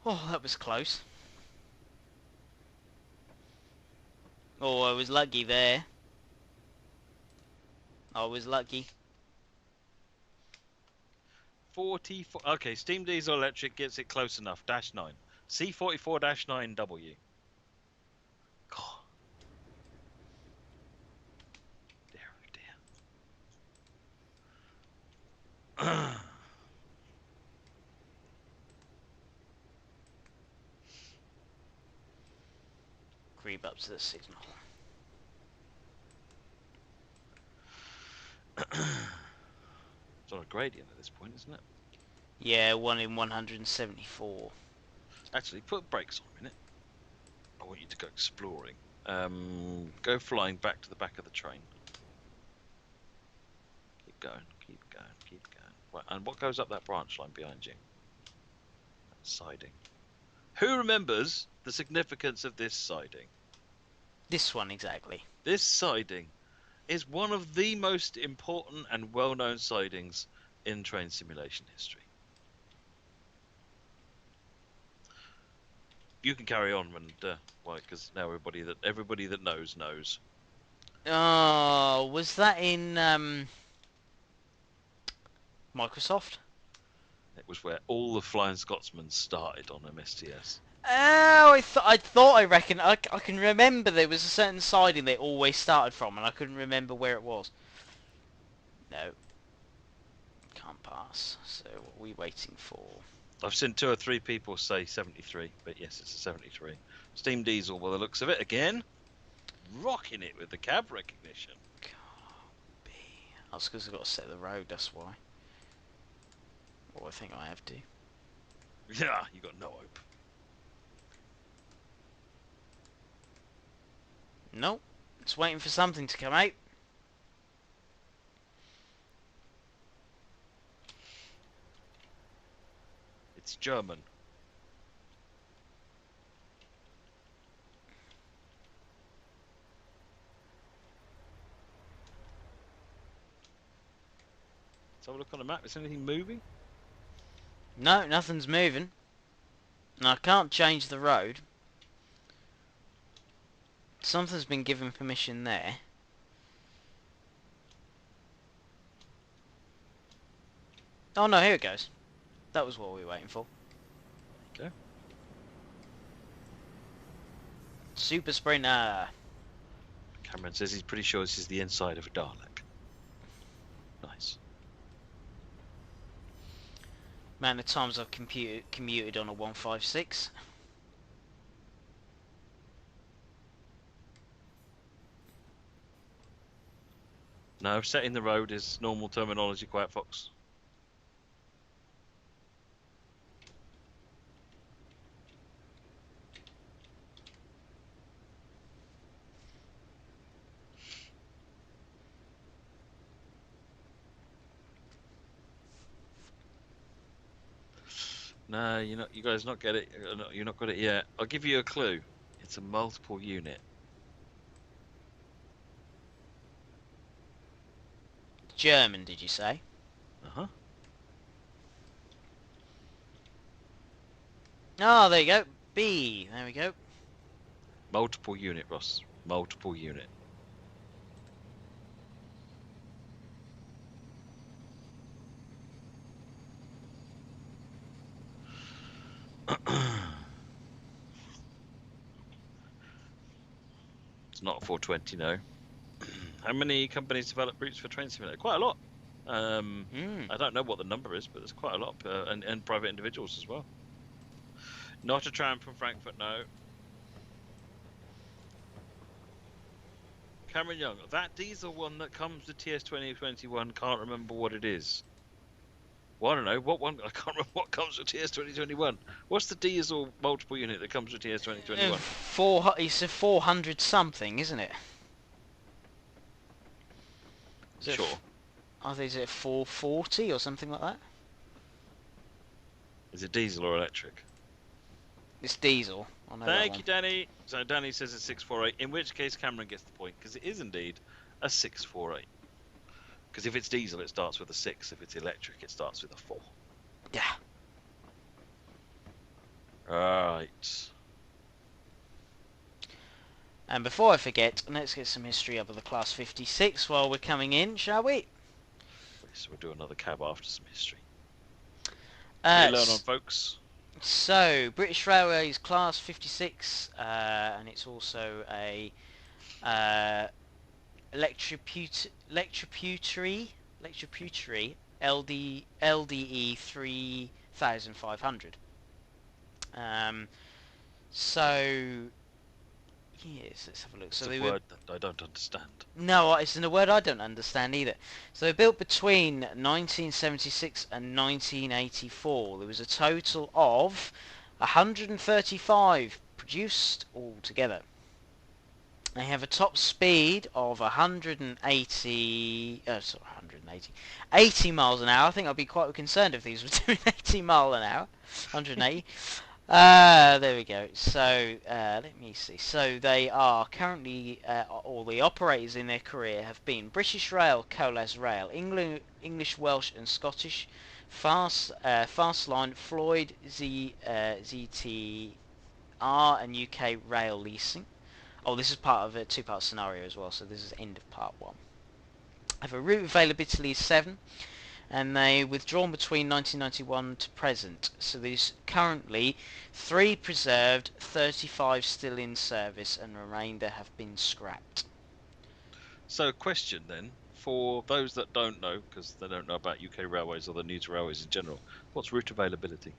[SPEAKER 1] Oh, that was close. Oh, I was lucky there. I was lucky.
[SPEAKER 2] 44. Okay, Steam Diesel Electric gets it close enough. -9. C44-9W. God.
[SPEAKER 1] Creep up to the signal.
[SPEAKER 2] It's on a gradient at this point, isn't it?
[SPEAKER 1] Yeah, 1 in 174.
[SPEAKER 2] Actually, put brakes on a minute. I want you to go exploring. Go flying back to the back of the train. Keep going, keep going, keep going. Right, and what goes up that branch line behind you? That siding. Who remembers the significance of this siding?
[SPEAKER 1] This one exactly.
[SPEAKER 2] This siding is one of the most important and well-known sidings in train simulation history. You can carry on, and why? Because now everybody that knows knows.
[SPEAKER 1] Oh, was that in Microsoft?
[SPEAKER 2] It was where all the Flying Scotsmen started on MSTS.
[SPEAKER 1] Oh, I thought I reckon I can remember there was a certain siding they always started from, and I couldn't remember where it was. No, can't pass. So what are we waiting for?
[SPEAKER 2] I've seen 2 or 3 people say 73, but yes, it's a 73. Steam diesel, by the looks of it, again, rocking it with the cab recognition.
[SPEAKER 1] God, that's because I've got to set the road. That's why. Or I think I have to.
[SPEAKER 2] Yeah, you got no hope.
[SPEAKER 1] Nope. Just waiting for something to come out.
[SPEAKER 2] It's German. Let's have a look on the map. Is anything moving?
[SPEAKER 1] No, nothing's moving. And I can't change the road. Something's been given permission there. Oh no, here it goes. That was what we were waiting for.
[SPEAKER 2] Okay.
[SPEAKER 1] Super Sprinter.
[SPEAKER 2] Cameron says he's pretty sure this is the inside of a Dalek. Nice.
[SPEAKER 1] Amount of times I've commuted on a 156.
[SPEAKER 2] No, setting the road is normal terminology, Quiet Fox. No, you're not. You guys not get it. You're not got it yet. I'll give you a clue. It's a multiple unit.
[SPEAKER 1] German, did you say?
[SPEAKER 2] Uh-huh.
[SPEAKER 1] Oh, there you go. B. There we go.
[SPEAKER 2] Multiple unit, Ross. Multiple unit. It's not a 420, no. How many companies develop routes for train simulator? Quite a lot. I don't know what the number is, but there's quite a lot, and private individuals as well. Not a tram from Frankfurt, no. Cameron Young, that diesel one that comes with TS 2021, can't remember what it is. Well, I don't know, what one, I can't remember what comes with TS 2021. What's the diesel multiple unit that comes with TS 2021?
[SPEAKER 1] It's a 400 something, isn't it?
[SPEAKER 2] Sure.
[SPEAKER 1] I think it's 440 or something like that.
[SPEAKER 2] Is it diesel or electric?
[SPEAKER 1] It's diesel. I know
[SPEAKER 2] Thank you, Danny. So Danny says it's 648, in which case Cameron gets the point, because it is indeed a 648. Because if it's diesel, it starts with a 6. If it's electric, it starts with a 4.
[SPEAKER 1] Yeah.
[SPEAKER 2] Right.
[SPEAKER 1] And before I forget, let's get some history up of the Class 56 while we're coming in, shall we?
[SPEAKER 2] So we'll do another cab after some history. Learn on, folks.
[SPEAKER 1] So, British Railways Class 56, and it's also a electroputary LDE 3500. Um, so yes, let's have a look.
[SPEAKER 2] It's
[SPEAKER 1] So
[SPEAKER 2] a
[SPEAKER 1] they were
[SPEAKER 2] word that I don't understand.
[SPEAKER 1] no, it's in a word I don't understand either. So they were built between 1976 and 1984. There was a total of 135 produced altogether. They have a top speed of 180, 80 miles an hour. I think I'd be quite concerned if these were doing 80 mile an hour. 180. There we go. So, let me see. So they are currently, all the operators in their career have been British Rail, Colas Rail, English, Welsh and Scottish, Fastline, Floyd, ZTR and UK Rail Leasing. Oh, this is part of a two-part scenario as well, so this is end of part 1. Have a route availability is 7, and they withdrawn between 1991 to present. So there's currently 3 preserved, 35 still in service, and remainder have been scrapped.
[SPEAKER 2] So, question then, for those that don't know, because they don't know about UK railways or the new to railways in general, what's route availability?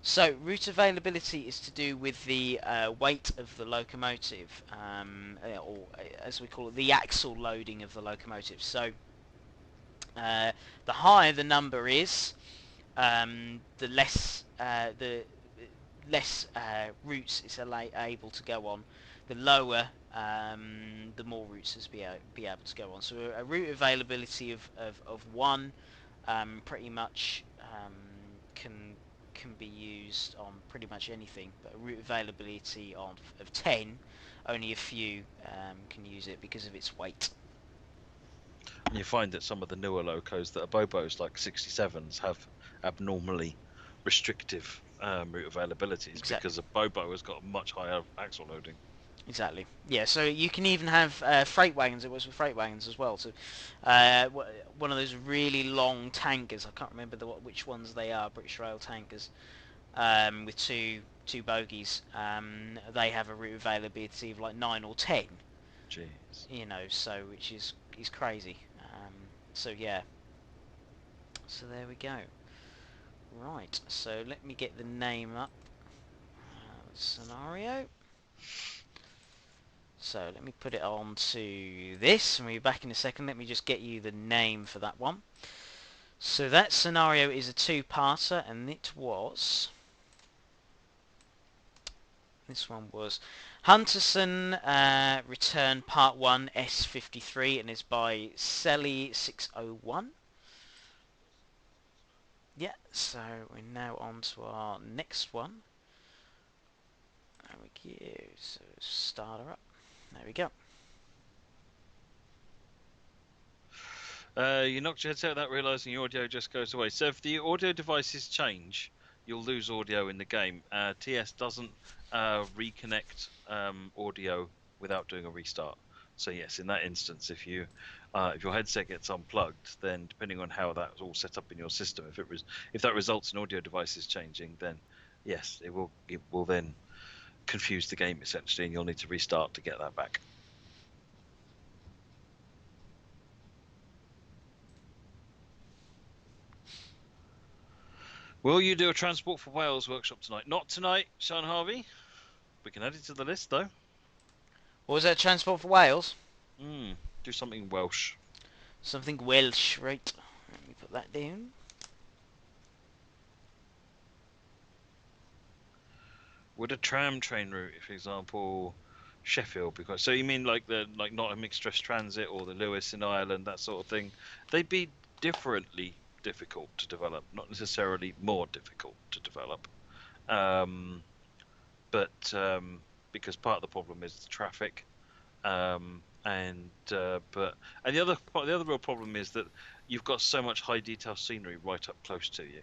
[SPEAKER 1] So route availability is to do with the weight of the locomotive, or as we call it, the axle loading of the locomotive. So the higher the number is, the less routes it's able to go on. The lower, the more routes it's be able to go on. So a route availability of 1 pretty much can be used on pretty much anything, but a route availability of 10, only a few can use it because of its weight.
[SPEAKER 2] And you find that some of the newer locos that are Bobos, like 67s, have abnormally restrictive route availabilities
[SPEAKER 1] Exactly.
[SPEAKER 2] because a Bobo has got a much higher axle loading.
[SPEAKER 1] Exactly. Yeah, so you can even have freight wagons. It was with freight wagons as well. So one of those really long tankers. I can't remember which ones they are. British Rail tankers with two bogies. They have a route availability of like 9 or 10.
[SPEAKER 2] Jeez.
[SPEAKER 1] You know, so which is crazy. So yeah. So there we go. Right. So let me get the name up. Scenario. So let me put it on to this, and we'll be back in a second. Let me just get you the name for that one. So that scenario is a 2-parter, and this one was Hunterson Return Part 1 S53, and is by Selly601. Yeah, so we're now on to our next one. There we go. So start her up. There we go.
[SPEAKER 2] You knocked your headset without realising your audio just goes away. So if the audio devices change, you'll lose audio in the game. TS doesn't reconnect audio without doing a restart. So yes, in that instance, if your headset gets unplugged, then depending on how that's all set up in your system, if that results in audio devices changing, then yes, it will then confuse the game essentially, and you'll need to restart to get that back. Will you do a Transport for Wales workshop tonight? Not tonight, Sean Harvey. We can add it to the list, though.
[SPEAKER 1] What was that, Transport for Wales?
[SPEAKER 2] Do something Welsh.
[SPEAKER 1] Something Welsh, right. Let me put that down.
[SPEAKER 2] Would a tram train route, for example, Sheffield, because so you mean like Nottingham Express Transit or the Lewis in Ireland, that sort of thing? They'd be differently difficult to develop, not necessarily more difficult to develop. But because part of the problem is the traffic, and the other real problem is that you've got so much high detail scenery right up close to you.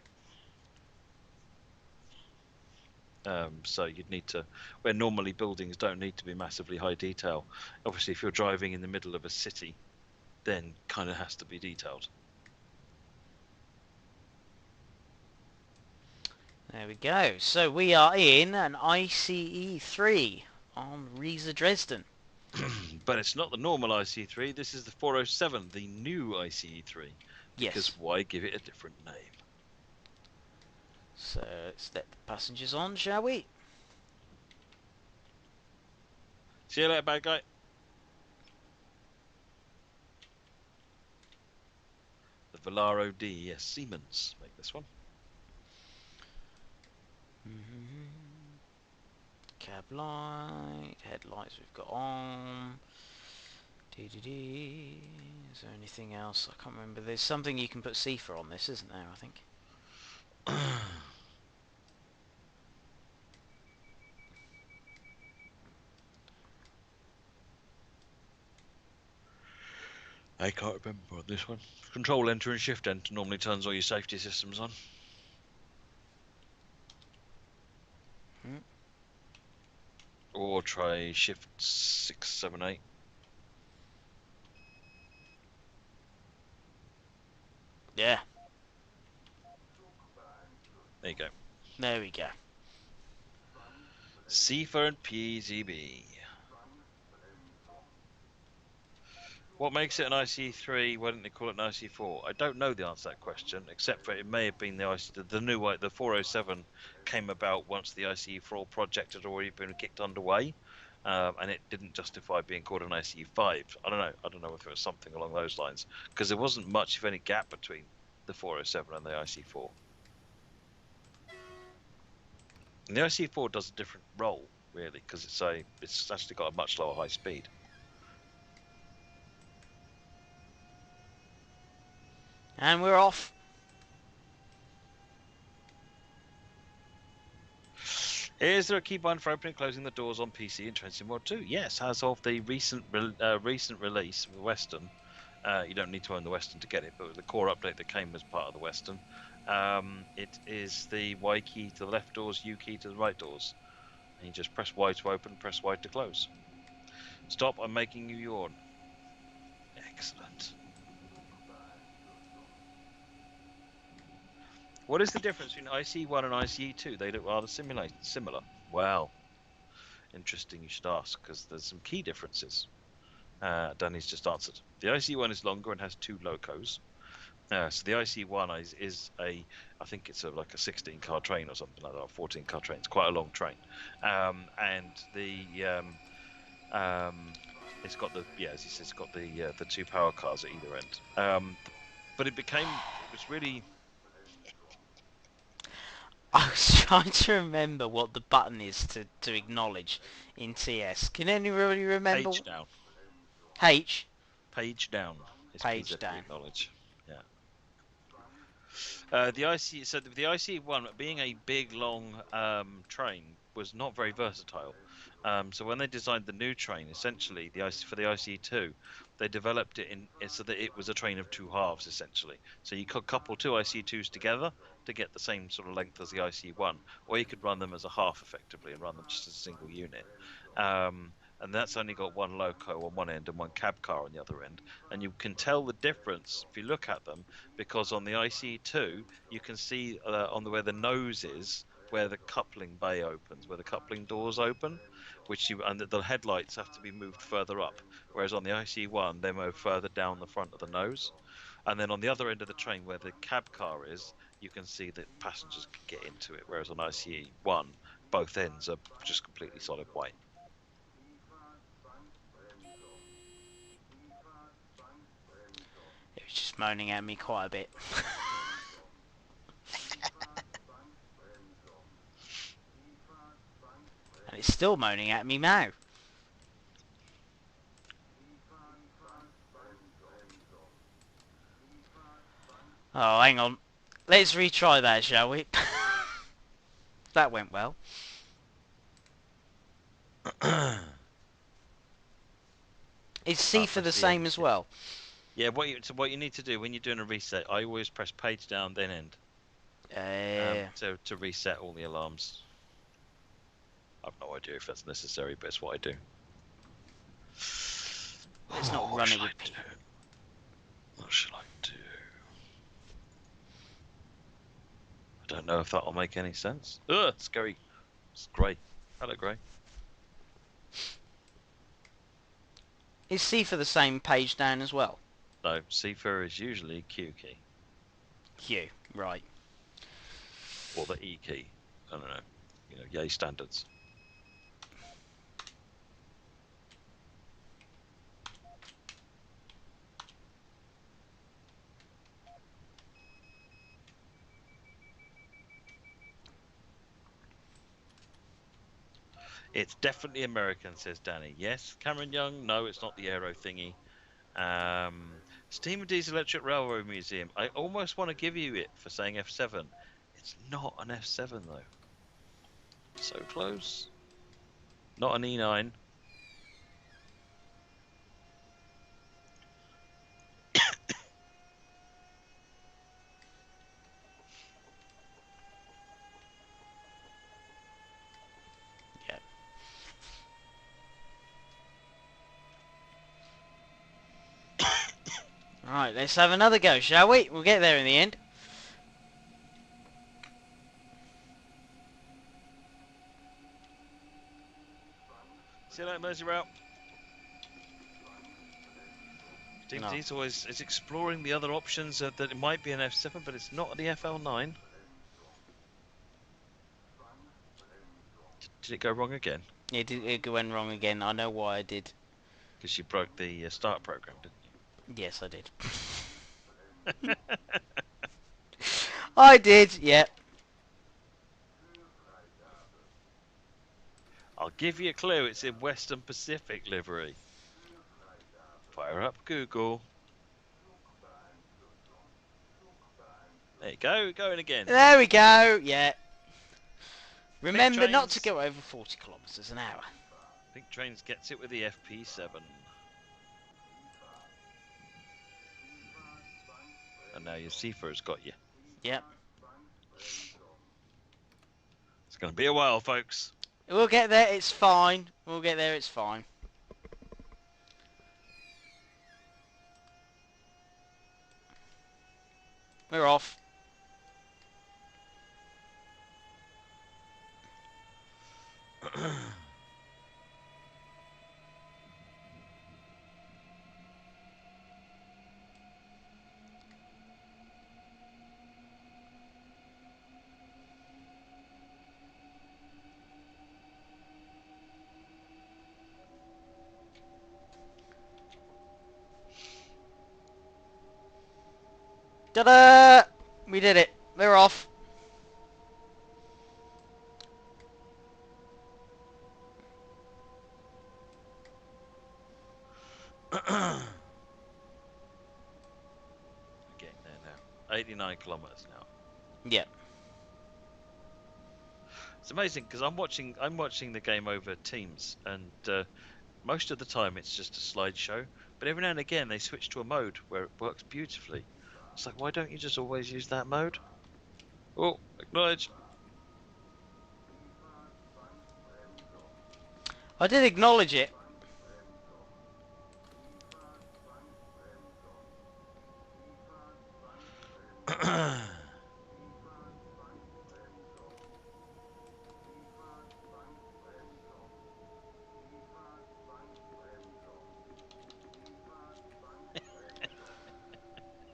[SPEAKER 2] So you'd need to, where normally buildings don't need to be massively high detail. Obviously, if you're driving in the middle of a city, then kind of has to be detailed.
[SPEAKER 1] There we go. So we are in an ICE 3 on Riesa Dresden.
[SPEAKER 2] But it's not the normal ICE3. This is the 407, the new ICE3, Because
[SPEAKER 1] Yes.
[SPEAKER 2] why give it a different name?
[SPEAKER 1] So let's let the passengers on, shall we?
[SPEAKER 2] See you later, bad guy. The Volaro D, yes, Siemens make this one.
[SPEAKER 1] Cab light, headlights we've got on. Dee. Is there anything else? I can't remember. There's something you can put CIFA on this, isn't there? I think.
[SPEAKER 2] I can't remember on this one. Control enter and shift enter normally turns all your safety systems on. Or try shift 6, 7, 8.
[SPEAKER 1] Yeah.
[SPEAKER 2] There you go.
[SPEAKER 1] There we go.
[SPEAKER 2] CIFA and PZB. What makes it an ICE3? Why didn't they call it an ICE4? I don't know the answer to that question, except for it may have been the new the 407 came about once the ICE4 project had already been kicked underway, and it didn't justify being called an ICE5. I don't know. I don't know if it was something along those lines, because there wasn't much, if any, gap between the 407 and the ICE4. And the ICE4 does a different role, really, because it's actually got a much lower high speed.
[SPEAKER 1] And we're off.
[SPEAKER 2] Is there a keybind for opening and closing the doors on PC in Train Sim World 2? Yes, as of the recent release of the Western. You don't need to own the Western to get it, but the core update that came as part of the Western, it is the Y key to the left doors, U key to the right doors. And you just press Y to open, press Y to close. Stop, I'm making you yawn. Excellent. What is the difference between ICE1 and ICE2? They look rather similar. Wow. Interesting you should ask, because there's some key differences. Danny's just answered. The IC1 is longer and has 2 locos. So the IC1 I think it's like a 16-car train or something like that, or 14-car train. It's quite a long train. And it's got as he says, it's got the 2 power cars at either end. But it was really...
[SPEAKER 1] I was trying to remember what the button is to acknowledge in TS. Can anybody remember?
[SPEAKER 2] Page down.
[SPEAKER 1] H.
[SPEAKER 2] Page down. It's
[SPEAKER 1] Page
[SPEAKER 2] PZ
[SPEAKER 1] down.
[SPEAKER 2] acknowledge. Yeah. The IC1 being a big long train was not very versatile. So when they designed the new train, essentially for the IC2, they developed it so that it was a train of 2 halves essentially. So you could couple 2 IC2s together to get the same sort of length as the IC1, or you could run them as a half effectively and run them just as a single unit. And that's only got 1 loco on one end and 1 cab car on the other end. And you can tell the difference if you look at them, because on the IC2 you can see where the nose is, where the coupling bay opens, where the coupling doors open, and the headlights have to be moved further up, whereas on the IC1 they move further down the front of the nose. And then on the other end of the train where the cab car is, you can see that passengers can get into it, whereas on IC1 both ends are just completely solid white.
[SPEAKER 1] It was just moaning at me quite a bit. And it's still moaning at me now. Oh, hang on. Let's retry that, shall we? That went well. Is CIFA the same as well?
[SPEAKER 2] Yeah, what you need to do when you're doing a reset, I always press page down, then end. To reset all the alarms. I've no idea if that's necessary, but it's what I do.
[SPEAKER 1] Let's not run it with people.
[SPEAKER 2] What should I do? I don't know if that'll make any sense. Ugh, scary. It's grey. Hello, grey.
[SPEAKER 1] Is CIFA the same page down as well?
[SPEAKER 2] No, CIFA is usually Q key.
[SPEAKER 1] Q. Right.
[SPEAKER 2] Or the E key. I don't know. You know, yay standards. It's definitely American, says Danny. Yes, Cameron Young. No, it's not the aero thingy. Steam and Diesel Electric Railroad Museum. I almost want to give you it for saying F7. It's not an F7 though. So close. Not an E9.
[SPEAKER 1] Yeah. Right, let's have another go, shall we? We'll get there in the end.
[SPEAKER 2] See you later, Mersey Route. Steam
[SPEAKER 1] No.
[SPEAKER 2] Diesel is exploring the other options that it might be an F7, but it's not the FL9. Did it go wrong again?
[SPEAKER 1] It went wrong again. I know why I did.
[SPEAKER 2] Because you broke the start program, didn't
[SPEAKER 1] Yes, I did.
[SPEAKER 2] you?
[SPEAKER 1] I did, yeah.
[SPEAKER 2] I'll give you a clue. It's in Western Pacific livery. Fire up Google. There you go. Going again.
[SPEAKER 1] There we go, yeah. Remember
[SPEAKER 2] Trains.
[SPEAKER 1] not to go over 40 kilometres an hour.
[SPEAKER 2] Pink Trains gets it with the FP7. And now your Seafar's got you.
[SPEAKER 1] Yep.
[SPEAKER 2] It's going to be a while, folks.
[SPEAKER 1] We'll get there, it's fine. We'll get there, it's fine. We're off. Ta-da! We did it. We're off.
[SPEAKER 2] Getting there now. 89 kilometers now.
[SPEAKER 1] Yep.
[SPEAKER 2] It's amazing because I'm watching the game over Teams, and most of the time it's just a slideshow. But every now and again they switch to a mode where it works beautifully. It's like, why don't you just always use that mode? Oh, acknowledge.
[SPEAKER 1] I did acknowledge it.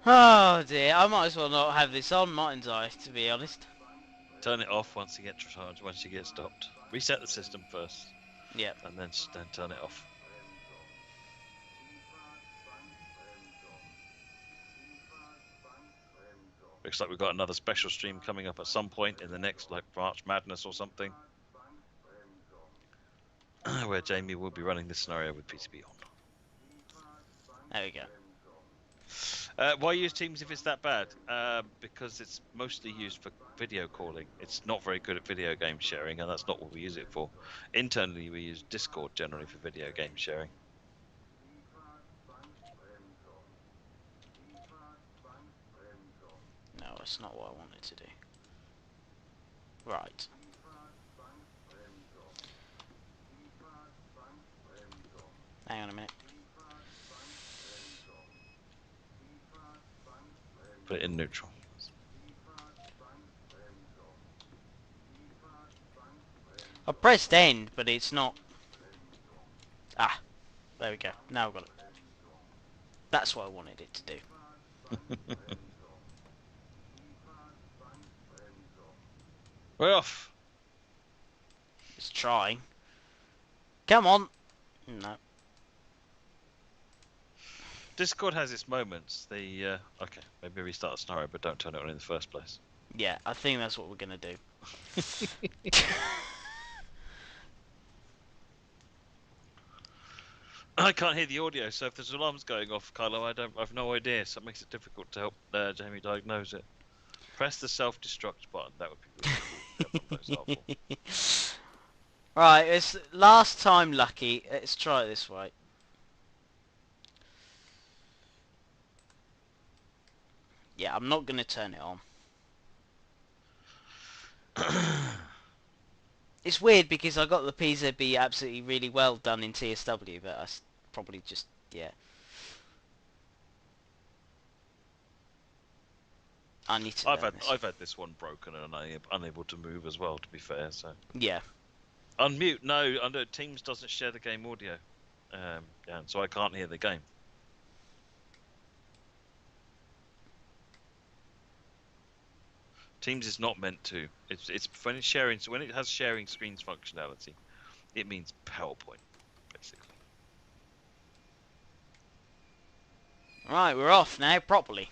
[SPEAKER 1] Oh dear, I might as well not have this on, mightn't I, to be honest.
[SPEAKER 2] Turn it off once you get charged, once you get stopped. Reset the system first.
[SPEAKER 1] Yep.
[SPEAKER 2] And then turn it off. Looks like we've got another special stream coming up at some point in the next, like, March Madness or something. Where Jamie will be running this scenario with PCB on.
[SPEAKER 1] There we go.
[SPEAKER 2] Why use Teams if it's that bad? Because it's mostly used for video calling. It's not very good at video game sharing, and that's not what we use it for. Internally, we use Discord generally for video game sharing.
[SPEAKER 1] No, that's not what I wanted to do. Right. Hang on a minute.
[SPEAKER 2] Put it in neutral.
[SPEAKER 1] I pressed end, but it's not... Ah, there we go. Now I've got it. That's what I wanted it to do.
[SPEAKER 2] We're off.
[SPEAKER 1] It's trying. Come on. No.
[SPEAKER 2] Discord has its moments. Okay, maybe restart the scenario, but don't turn it on in the first place.
[SPEAKER 1] Yeah, I think that's what we're gonna do.
[SPEAKER 2] I can't hear the audio, so if there's alarms going off, Carlo, I've no idea. So it makes it difficult to help Jamie diagnose it. Press the self-destruct button. That would be really cool. Helpful.
[SPEAKER 1] Right, it's last time lucky. Let's try it this way. Yeah, I'm not gonna turn it on. It's weird because I got the PZB absolutely really well done in TSW, but I probably just, yeah. I need to learn this.
[SPEAKER 2] I've had this one broken and I'm unable to move as well. To be fair, so
[SPEAKER 1] Yeah.
[SPEAKER 2] unmute. No, Teams doesn't share the game audio, yeah, so I can't hear the game. Teams is not meant to. It's when it's sharing. So when it has sharing screens functionality, it means PowerPoint, basically.
[SPEAKER 1] Right, we're off now properly.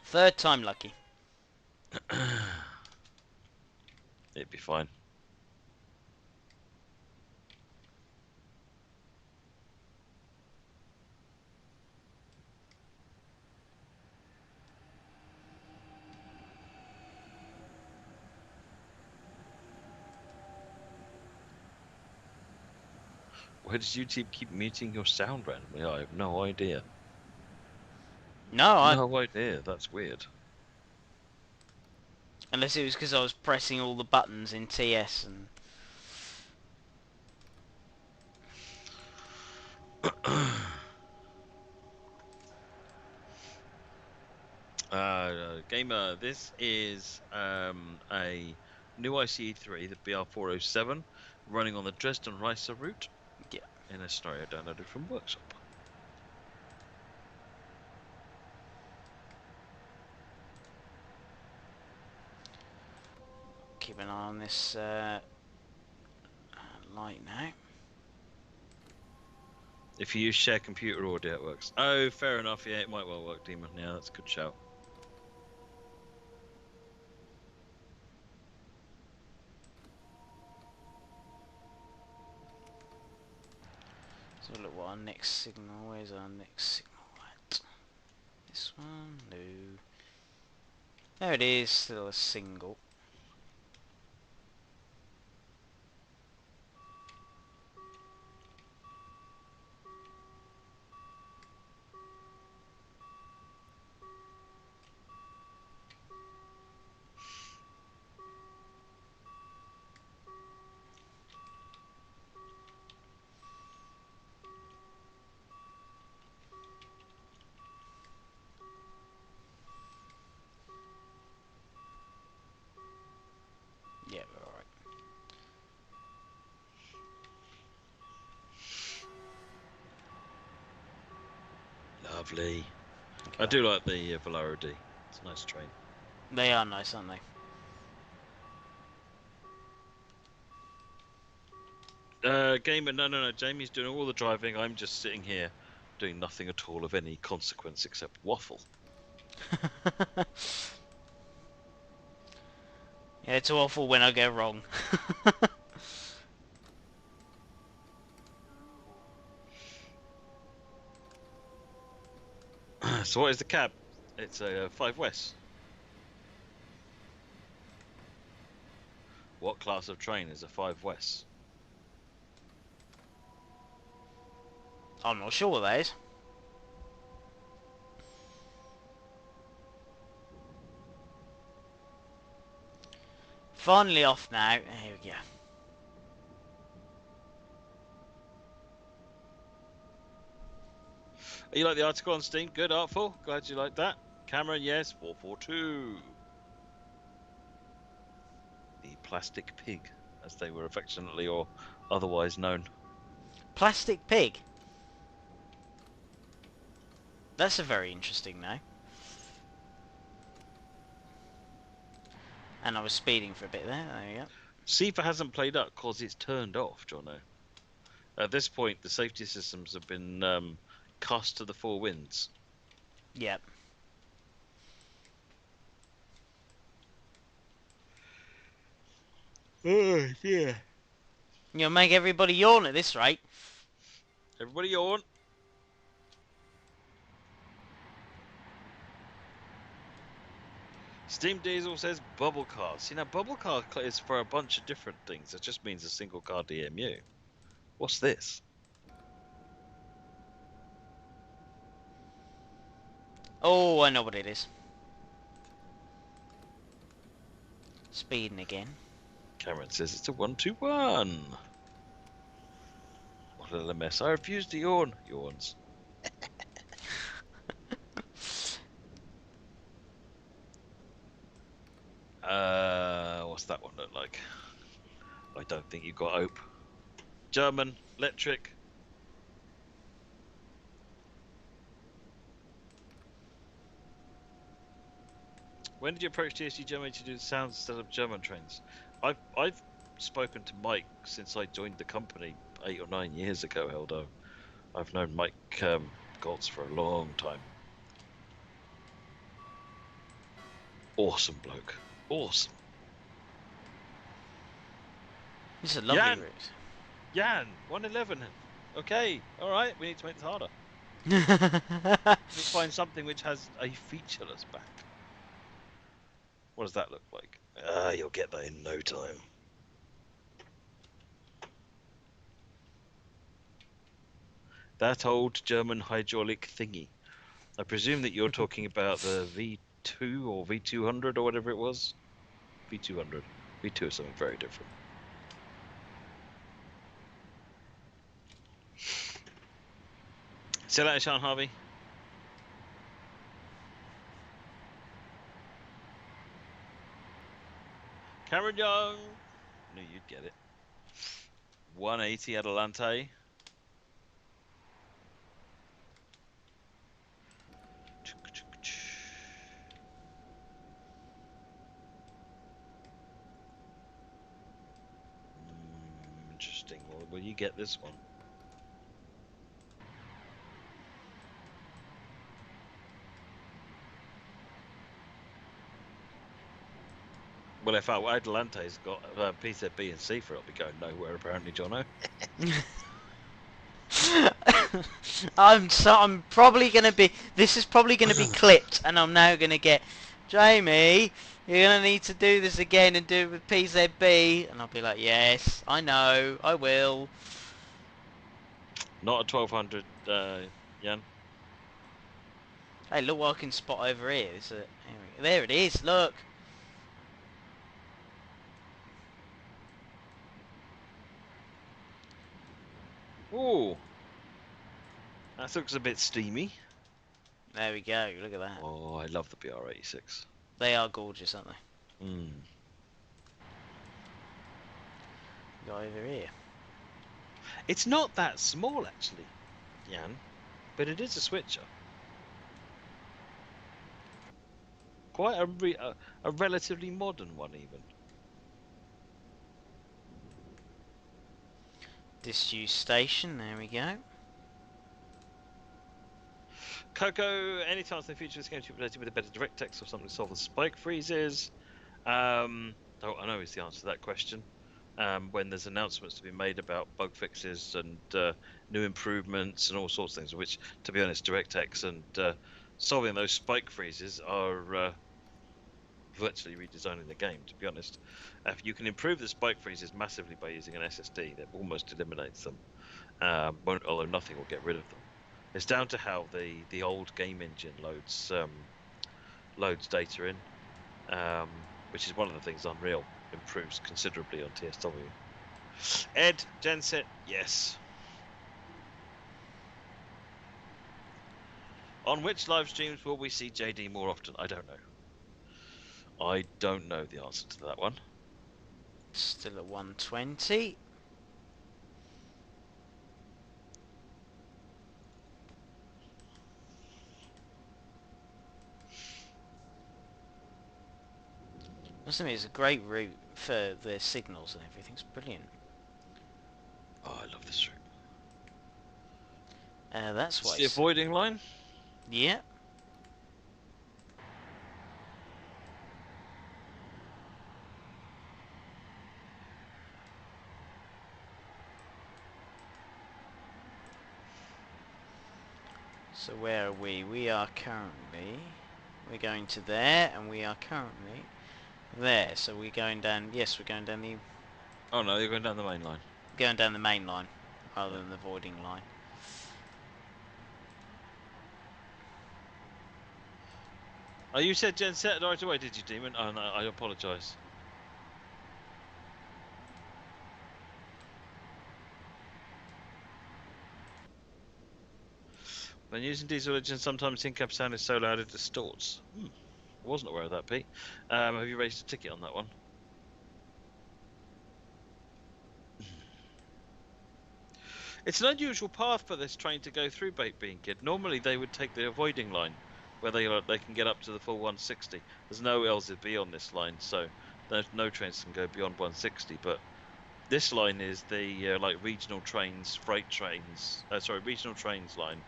[SPEAKER 1] Third time lucky.
[SPEAKER 2] It'd be fine. Why does YouTube keep muting your sound randomly? I have no idea.
[SPEAKER 1] No,
[SPEAKER 2] No idea. That's weird.
[SPEAKER 1] unless it was because I was pressing all the buttons in TS and...
[SPEAKER 2] Gamer, this is a new ICE3, the BR407, running on the Dresden ICE route.
[SPEAKER 1] Yeah.
[SPEAKER 2] In a scenario downloaded from Workshop.
[SPEAKER 1] Keep an eye on this light now.
[SPEAKER 2] If you use share computer audio, it works. Oh, fair enough. Yeah, it might well work, Demon. Yeah, that's a good shout.
[SPEAKER 1] So look what our next signal. Where's our next signal at? This one? No. There it is. Still a single. Yeah, we're alright.
[SPEAKER 2] Lovely.
[SPEAKER 1] Okay.
[SPEAKER 2] I do like the Valero D. It's a nice train.
[SPEAKER 1] They are nice, aren't they?
[SPEAKER 2] Gamer, no. Jamie's doing all the driving. I'm just sitting here doing nothing at all of any consequence except waffle.
[SPEAKER 1] Yeah, it's awful when I go wrong.
[SPEAKER 2] So what is the cab? It's a 5 West. What class of train is a 5 West?
[SPEAKER 1] I'm not sure what that is. Finally off now. Here we go.
[SPEAKER 2] You like the article on Steam? Good, artful. Glad you like that. Cameron, yes. 442. The plastic pig, as they were affectionately or otherwise known.
[SPEAKER 1] Plastic pig. That's a very interesting name. And I was speeding for a bit there. There you go.
[SPEAKER 2] SIFA hasn't played up because it's turned off, Jono. At this point, the safety systems have been cast to the four winds.
[SPEAKER 1] Yep.
[SPEAKER 2] Oh, yeah.
[SPEAKER 1] You'll make everybody yawn at this rate.
[SPEAKER 2] Everybody yawn. Steam Diesel says bubble cars. You know, bubble car is for a bunch of different things. It just means a single car DMU. What's this?
[SPEAKER 1] Oh, I know what it is. Speeding again.
[SPEAKER 2] Cameron says it's a 121. What a little mess. I refuse to yawn. Yawns. What's that one look like? I don't think you got hope. German, electric. When did you approach TSG Germany to do the sounds instead of German trains? I've spoken to Mike since I joined the company 8 or 9 years ago, Heldo. I've known Mike Goltz for a long time. Awesome bloke. Awesome.
[SPEAKER 1] This is a lovely
[SPEAKER 2] Jan.
[SPEAKER 1] route.
[SPEAKER 2] Jan, 111. Okay, alright, we need to make this harder. Let's find something which has a featureless back. What does that look like? You'll get that in no time. That old German hydraulic thingy. I presume that you're talking about the V2 or V200 or whatever it was. V200. V2 is something very different. See you later, Sean Harvey. Cameron Young. Knew you'd get it. 180 Adelante. Interesting. Well, will you get this one? Well, if our Atalante's got a PZB and C for it, it'll be going nowhere apparently, Jono.
[SPEAKER 1] I'm probably gonna be. This is probably gonna be clipped, and I'm now gonna get, Jamie, you're gonna need to do this again and do it with PZB, and I'll be like, yes, I know, I will.
[SPEAKER 2] Not a 1200, Jan.
[SPEAKER 1] Hey, look what I can spot over here. There it is. Look.
[SPEAKER 2] Ooh. That looks a bit steamy.
[SPEAKER 1] There we go. Look at that.
[SPEAKER 2] Oh, I love the BR86.
[SPEAKER 1] They are gorgeous, aren't they?
[SPEAKER 2] Mm.
[SPEAKER 1] Got over here.
[SPEAKER 2] It's not that small, actually, Jan, but it is a switcher. Quite a relatively modern one, even.
[SPEAKER 1] Disused station. There we go.
[SPEAKER 2] Coco, any chance in the future this game to be related with a better DirectX or something to solve the spike freezes? I know is the answer to that question. When there's announcements to be made about bug fixes and new improvements and all sorts of things, which, to be honest, DirectX and solving those spike freezes are virtually redesigning the game, to be honest. If you can improve the spike freezes massively by using an SSD, that almost eliminates them, although nothing will get rid of them. It's down to how the old game engine loads data in, which is one of the things Unreal improves considerably on TSW. Ed, Genset, yes. On which live streams will we see JD more often? I don't know. I don't know the answer to that one.
[SPEAKER 1] Still at 120. Must admit, it's a great route for the signals and everything. It's brilliant.
[SPEAKER 2] Oh, I love this route.
[SPEAKER 1] That's
[SPEAKER 2] It's
[SPEAKER 1] why.
[SPEAKER 2] the avoiding line.
[SPEAKER 1] Yeah. So where are we? We are currently... We're going to there, and we are currently there. So we're going down... Yes, we're going down the...
[SPEAKER 2] Oh no, you're going down the main line.
[SPEAKER 1] Going down the main line, rather
[SPEAKER 2] Yeah.
[SPEAKER 1] than the avoiding line.
[SPEAKER 2] Oh, you said gen set right away, did you, Demon? Oh no, I apologise. When using diesel engines, sometimes in-cab sound is so loud it distorts. I wasn't aware of that, Pete. Have you raised a ticket on that one? It's an unusual path for this train to go through, Baked Bean Kid. Normally they would take the avoiding line, where they can get up to the full 160. There's no LZB on this line, so no trains can go beyond 160. But this line is the like regional trains, freight trains. Regional trains line.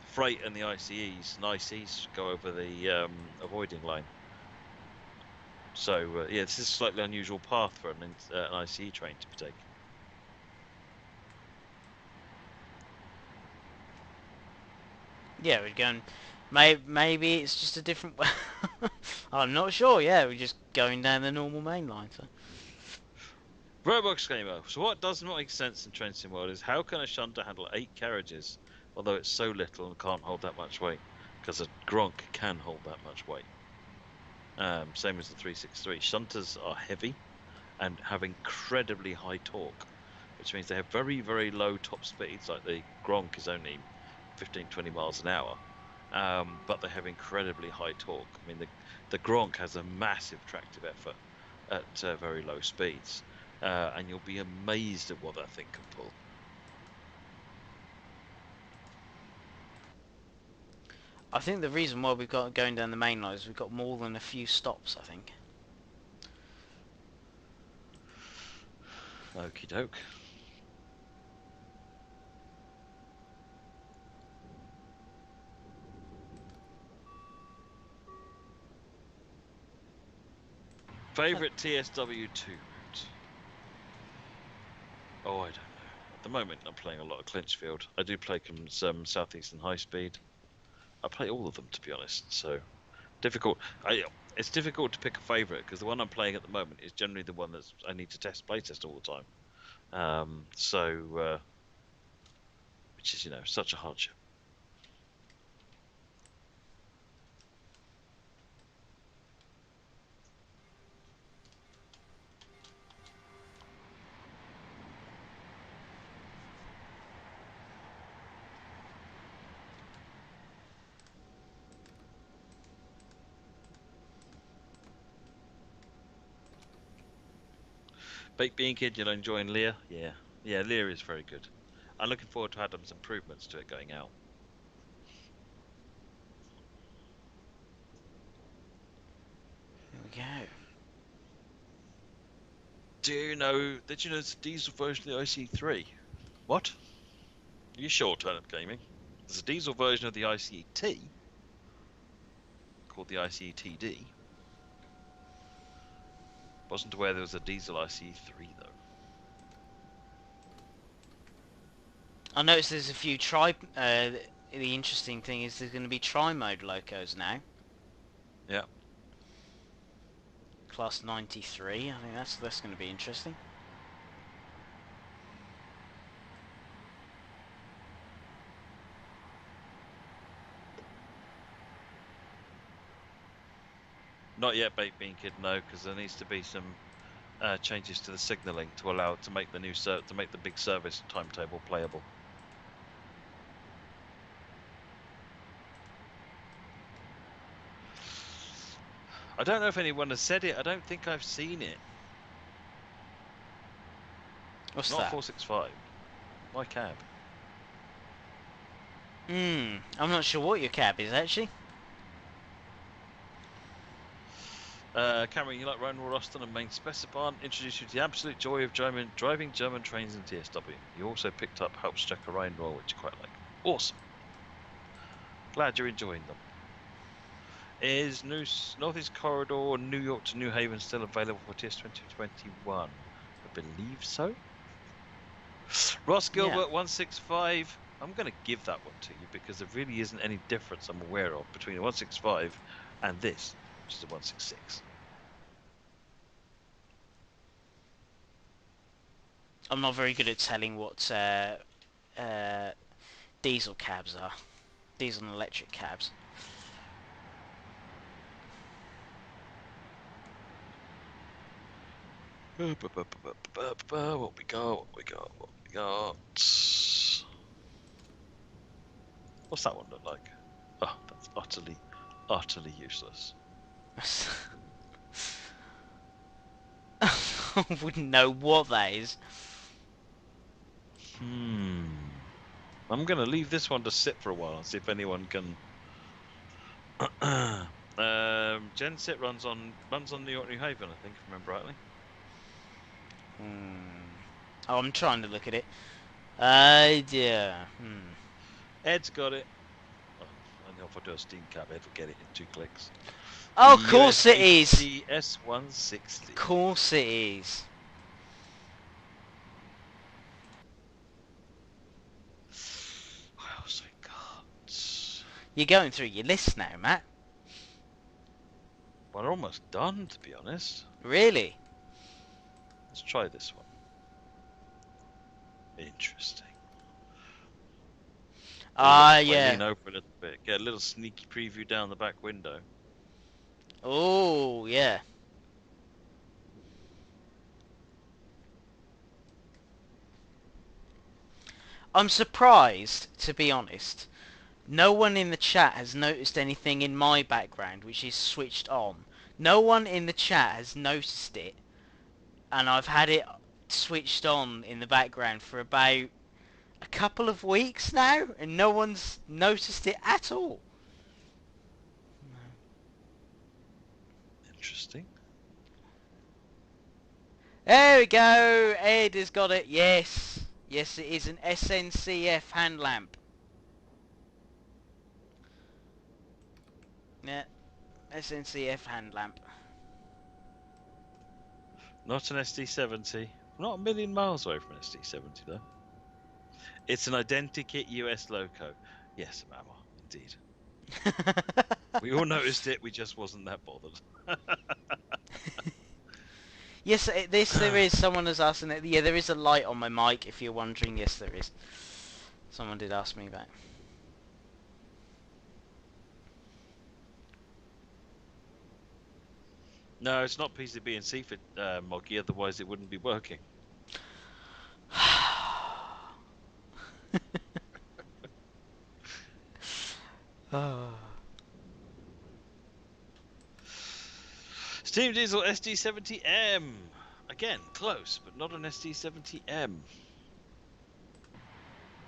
[SPEAKER 2] Freight and the ICEs, and ICEs go over the avoiding line. So yeah, this is a slightly unusual path for an ICE train to be taking.
[SPEAKER 1] Yeah, we're going... Maybe it's just a different... I'm not sure, yeah. We're just going down the normal main line, so...
[SPEAKER 2] Roblox Gamer. So what doesn't make sense in train sim world is how can a shunter handle 8 carriages, although it's so little and can't hold that much weight? Because a Gronk can hold that much weight. Same as the 363. Shunters are heavy and have incredibly high torque, which means they have very, very low top speeds. Like the Gronk is only 15-20 miles an hour, but they have incredibly high torque. I mean, the Gronk has a massive tractive effort at very low speeds. And you'll be amazed at what that thing can pull.
[SPEAKER 1] I think the reason why we've got going down the main line is we've got more than a few stops, I think.
[SPEAKER 2] Okie doke. Favourite TSW2 route? Oh, I don't know. At the moment, I'm playing a lot of Clinchfield. I do play some Southeastern High Speed. I play all of them, to be honest. So difficult. It's difficult to pick a favourite because the one I'm playing at the moment is generally the one that's I need to playtest all the time. Which is such a hardship. Baked Bean Kid, you're enjoying Lear? Yeah, Lear is very good. I'm looking forward to Adam's improvements to it going out.
[SPEAKER 1] There we go.
[SPEAKER 2] Did you know it's a diesel version of the ICE3? What? Are you sure, Turnip Gaming? There's a diesel version of the ICE-T called the ICE-TD. Wasn't aware there was a diesel ICE-3 though.
[SPEAKER 1] I noticed there's a few the interesting thing is there's going to be tri-mode locos now.
[SPEAKER 2] Yeah.
[SPEAKER 1] Class 93. I think that's going to be interesting.
[SPEAKER 2] Not yet, Baked Bean Kid, no, because there needs to be some changes to the signalling to make the big service timetable playable. I don't know if anyone has said it. I don't think I've seen it.
[SPEAKER 1] What's
[SPEAKER 2] Not
[SPEAKER 1] that?
[SPEAKER 2] 465. My cab.
[SPEAKER 1] I'm not sure what your cab is actually.
[SPEAKER 2] Cameron, you like Ryan Austin and main Specibahn introduced you to the absolute joy of driving German trains in TSW. You also picked up Hauptstrecke Rhein-Ruhr, which you quite like. Awesome. Glad you're enjoying them. Is Northeast Corridor New York to New Haven still available for TS 2021? I believe so. Ross Gilbert 165. I'm going to give that one to you because there really isn't any difference I'm aware of between the 165 and this, which is a 166.
[SPEAKER 1] I'm not very good at telling what diesel cabs are. Diesel and electric cabs.
[SPEAKER 2] What we got? What's that one look like? Oh, that's utterly useless.
[SPEAKER 1] I wouldn't know what that is.
[SPEAKER 2] I'm gonna leave this one to sit for a while and see if anyone can. Genset runs on New York New Haven, I think, if I remember rightly.
[SPEAKER 1] Oh, I'm trying to look at it. Yeah.
[SPEAKER 2] Ed's got it. Oh, I know if I do a steam cab, Ed will get it in 2 clicks.
[SPEAKER 1] Oh, of course it is.
[SPEAKER 2] S160.
[SPEAKER 1] Of course it is.
[SPEAKER 2] What else we got?
[SPEAKER 1] You're going through your list now, Matt.
[SPEAKER 2] We're almost done, to be honest.
[SPEAKER 1] Really?
[SPEAKER 2] Let's try this one. Interesting.
[SPEAKER 1] Yeah.
[SPEAKER 2] Lean over a little bit. Get a little sneaky preview down the back window.
[SPEAKER 1] Oh, yeah. I'm surprised, to be honest. No one in the chat has noticed anything in my background which is switched on. No one in the chat has noticed it. And I've had it switched on in the background for about a couple of weeks now, and no one's noticed it at all.
[SPEAKER 2] Interesting.
[SPEAKER 1] There we go. Ed has got it. Yes. Yes, it is an SNCF hand lamp. Yeah. SNCF hand lamp.
[SPEAKER 2] Not an SD70. Not a million miles away from an SD70 though. It's an identikit US loco. Yes, Mama, indeed. We all noticed it, we just wasn't that bothered.
[SPEAKER 1] Yes, there is. Someone has asked that. Yeah, there is a light on my mic, if you're wondering. Yes, there is. Someone did ask me that.
[SPEAKER 2] No, it's not PCB and CFIT, Moggy, otherwise it wouldn't be working. Steam Diesel SD70M. Again, close, but not an SD70M.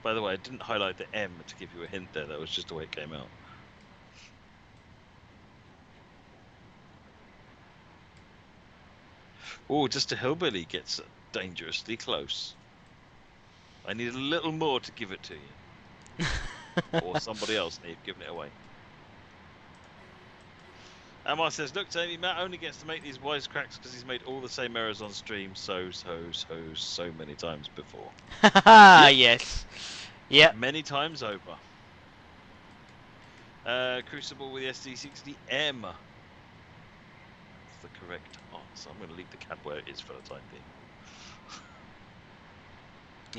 [SPEAKER 2] By the way, I didn't highlight the M to give you a hint there. That was just the way it came out. Oh, just a hillbilly gets dangerously close. I need a little more to give it to you. Or somebody else may have given it away. Amar says, look, Jamie, Matt only gets to make these wisecracks because he's made all the same errors on stream so many times before.
[SPEAKER 1] Yes. Yep.
[SPEAKER 2] Many times over. Crucible with the SD60M. That's the correct answer. I'm going to leave the cab where it is for the time being.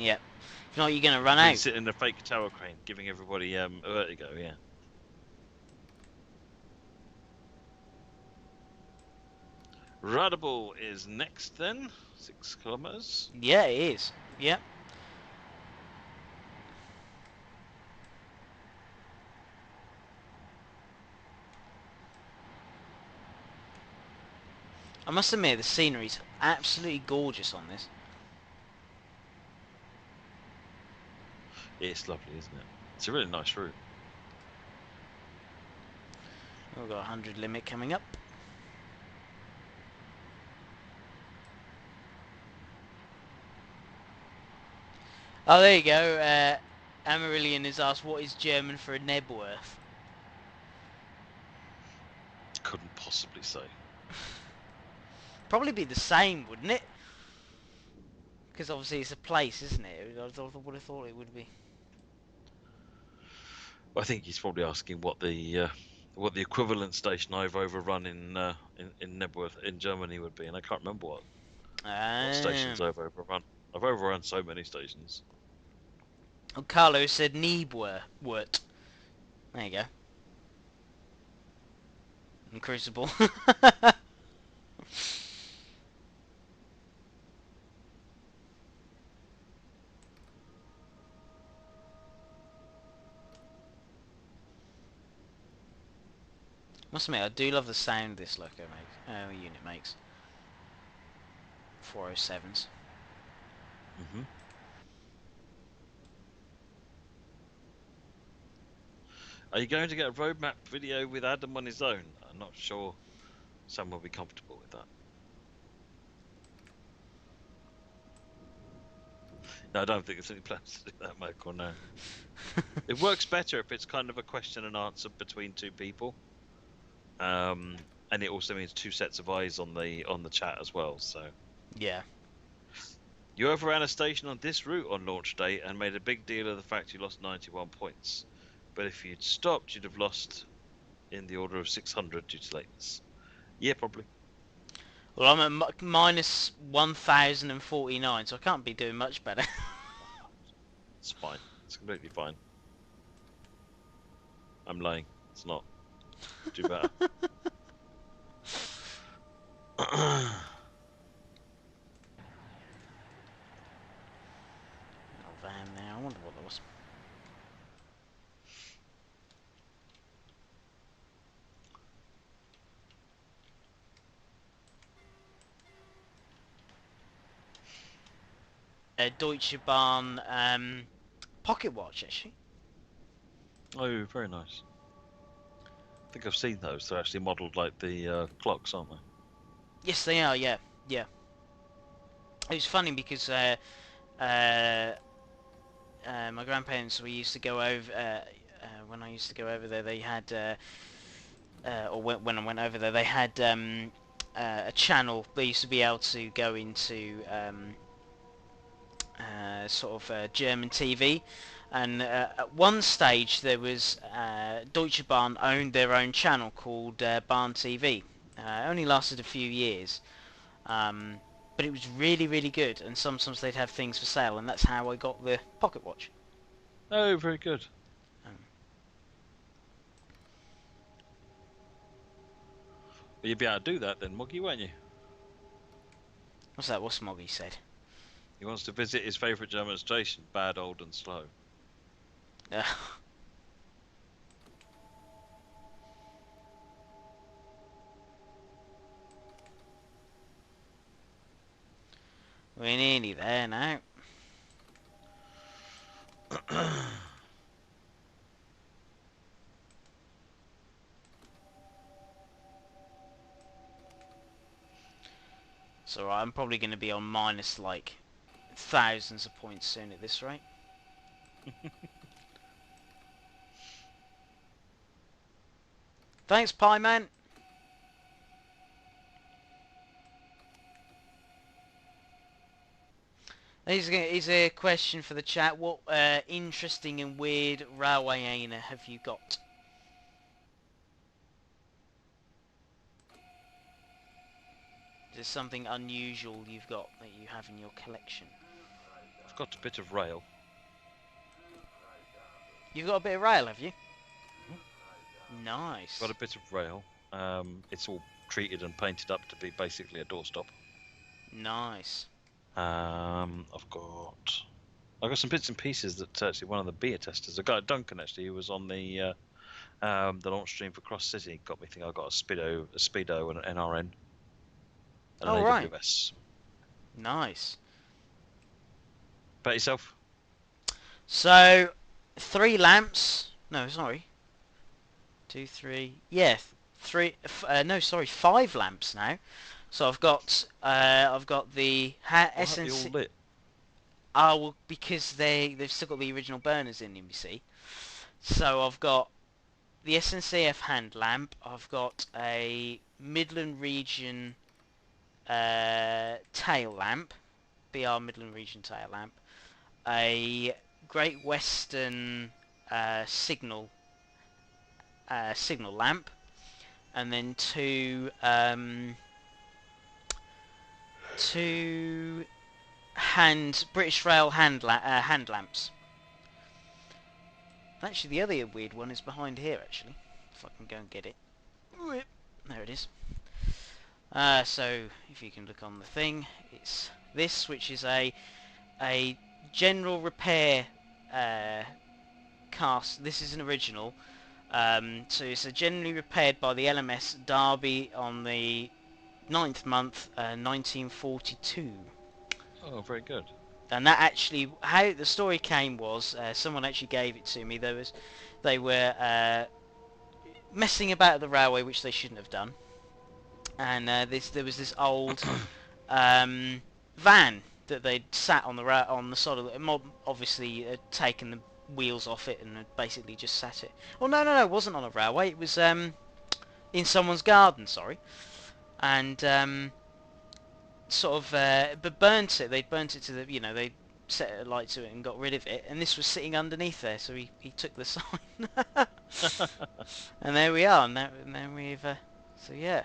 [SPEAKER 1] Yep. If not, you're going to run out.
[SPEAKER 2] Sit in the fake tower crane, giving everybody vertigo, yeah. Rudable is next then. 6 kilometers.
[SPEAKER 1] Yeah, it is. Yep. I must admit, the scenery's absolutely gorgeous on this.
[SPEAKER 2] It's lovely, isn't it? It's a really nice route.
[SPEAKER 1] We've got a 100 limit coming up. Oh, there you go. Amarillion is asked, what is German for a Nebworth?
[SPEAKER 2] Couldn't possibly say.
[SPEAKER 1] Probably be the same, wouldn't it? Because obviously it's a place, isn't it? I would have thought it would be.
[SPEAKER 2] I think he's probably asking what the equivalent station I've overrun in Nebworth in Germany would be, and I can't remember what stations I've overrun. I've overrun so many stations.
[SPEAKER 1] Oh, Carlo said Nebworth. There you go. And Crucible. Must admit, I do love the sound this unit makes. 407s.
[SPEAKER 2] Mm-hmm. Are you going to get a roadmap video with Adam on his own? I'm not sure Sam will be comfortable with that. No, I don't think there's any plans to do that, Michael, no. It works better if it's kind of a question and answer between two people. And it also means two sets of eyes on the chat as well, so.
[SPEAKER 1] Yeah.
[SPEAKER 2] You overran a station on this route on launch day and made a big deal of the fact you lost 91 points. But if you'd stopped, you'd have lost in the order of 600 due to lateness. Yeah, probably.
[SPEAKER 1] Well, I'm at minus 1,049, so I can't be doing much better.
[SPEAKER 2] It's fine. It's completely fine. I'm lying. It's not. Do better.
[SPEAKER 1] Van now. I wonder what that was. Deutsche Bahn pocket watch, actually.
[SPEAKER 2] Oh, very nice. I think I've seen those. They're actually modelled like the clocks, aren't they?
[SPEAKER 1] Yes, they are. Yeah, yeah. It was funny because my grandparents, we used to go over. When I used to go over there, they had, or when I went over there, they had a channel. They used to be able to go into sort of German TV, and at one stage there was Deutsche Bahn owned their own channel called Bahn TV. It only lasted a few years, but it was really, really good, and sometimes they'd have things for sale, and that's how I got the pocket watch.
[SPEAKER 2] Oh, very good. Well, you'd be able to do that then, Muggy, won't you?
[SPEAKER 1] What's that? What Smoggy said?
[SPEAKER 2] He wants to visit his favourite German station, Bad, Old and Slow.
[SPEAKER 1] We're nearly there now. So I'm probably going to be on minus like thousands of points soon at this rate. Thanks, Pie Man. Here's a question for the chat. What interesting and weird railway aner have you got? Is there something unusual you've got that you have in your collection?
[SPEAKER 2] I've got a bit of rail.
[SPEAKER 1] You've got a bit of rail, have you? Nice.
[SPEAKER 2] Got a bit of rail. It's all treated and painted up to be basically a doorstop.
[SPEAKER 1] Nice.
[SPEAKER 2] I've got some bits and pieces that actually one of the beta testers, a guy at Duncan actually, who was on the launch stream for Cross City, got me thinking. I got a speedo and an NRN. And an AWS.
[SPEAKER 1] Nice.
[SPEAKER 2] About yourself?
[SPEAKER 1] So, 3 lamps. No, sorry. 2, 3. Yeah, 3. No, sorry, 5 lamps now. So I've got the
[SPEAKER 2] SNC. All lit.
[SPEAKER 1] Oh, well, because they've still got the original burners in them, you see. So I've got the SNCF hand lamp. I've got a Midland Region tail lamp, BR Midland Region tail lamp, a Great Western signal lamp, and then two British Rail hand lamps. Actually, the other weird one is behind here. Actually, if I can go and get it. There it is. So if you can look on the thing, it's this, which is a general repair cast. This is an original. So it's a generally repaired by the LMS Derby on the 9th month, 1942.
[SPEAKER 2] Oh, very good.
[SPEAKER 1] And that actually, how the story came was, someone actually gave it to me. They were messing about at the railway, which they shouldn't have done. And there was this old van that they'd sat on the side of the, obviously taken the wheels off it and had basically just sat it. Well, no, it wasn't on a railway. It was in someone's garden. Sorry, and sort of but burnt it. They burnt it to the, they set a light to it and got rid of it. And this was sitting underneath there, so he took the sign. And there we are. Now we've so yeah.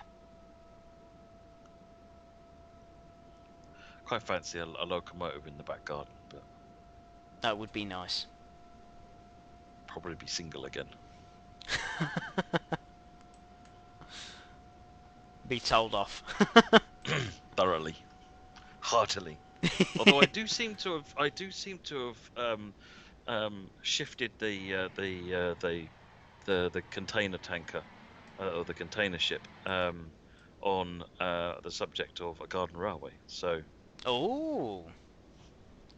[SPEAKER 2] Quite fancy a locomotive in the back garden, but
[SPEAKER 1] That would be nice.
[SPEAKER 2] probably be single again.
[SPEAKER 1] Be told off.
[SPEAKER 2] Thoroughly, heartily. Although I do seem to have shifted the container tanker or the container ship on the subject of a garden railway. So
[SPEAKER 1] Oh,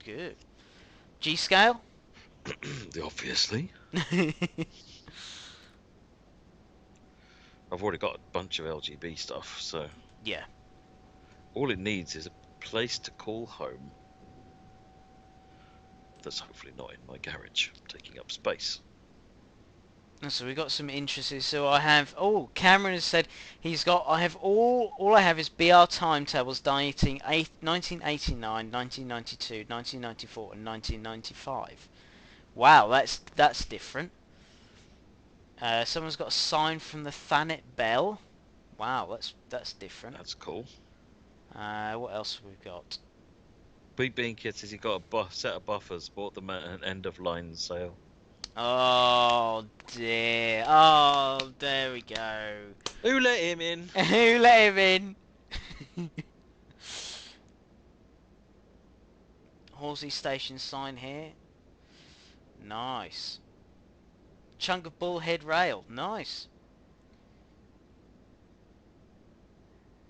[SPEAKER 1] good. G scale.
[SPEAKER 2] obviously, I've already got a bunch of LGB stuff. So
[SPEAKER 1] Yeah.
[SPEAKER 2] all it needs is a place to call home. That's hopefully not in my garage, taking up space.
[SPEAKER 1] So we got some interesting. So I have. Oh, Cameron has said he's got. I have all I have is BR timetables dating 1989, 1992, 1994, and 1995. Wow, that's different. Someone's got a sign from the Thanet Bell. Wow, that's different.
[SPEAKER 2] That's cool.
[SPEAKER 1] What else have we got?
[SPEAKER 2] Big Bean Kid says he got a set of buffers, bought them at an end of line sale.
[SPEAKER 1] Oh dear. Oh, there we go.
[SPEAKER 2] Who let him in?
[SPEAKER 1] Who let him in? Horsey Station sign here. Nice. Chunk of bullhead rail. Nice.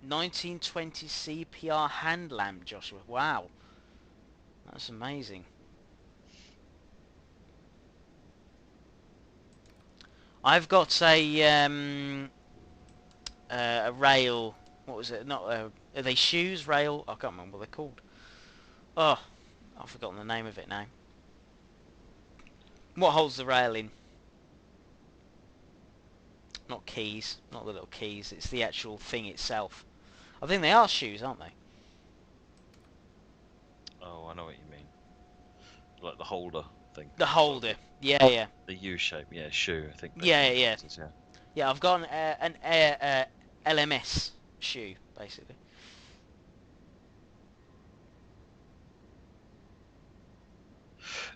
[SPEAKER 1] 1920 CPR hand lamp, Joshua. Wow. That's amazing. I've got a rail. What was it? Not are they shoes? Rail? I can't remember what they're called. Oh, I've forgotten the name of it now. What holds the rail in? Not keys. Not the little keys. It's the actual thing itself. I think they are shoes, aren't they?
[SPEAKER 2] Oh, I know what you mean. Like the holder thing.
[SPEAKER 1] The holder. Yeah.
[SPEAKER 2] The U shape, yeah, shoe. I think.
[SPEAKER 1] Yeah.
[SPEAKER 2] Yeah.
[SPEAKER 1] Yeah, I've got an LMS shoe, basically.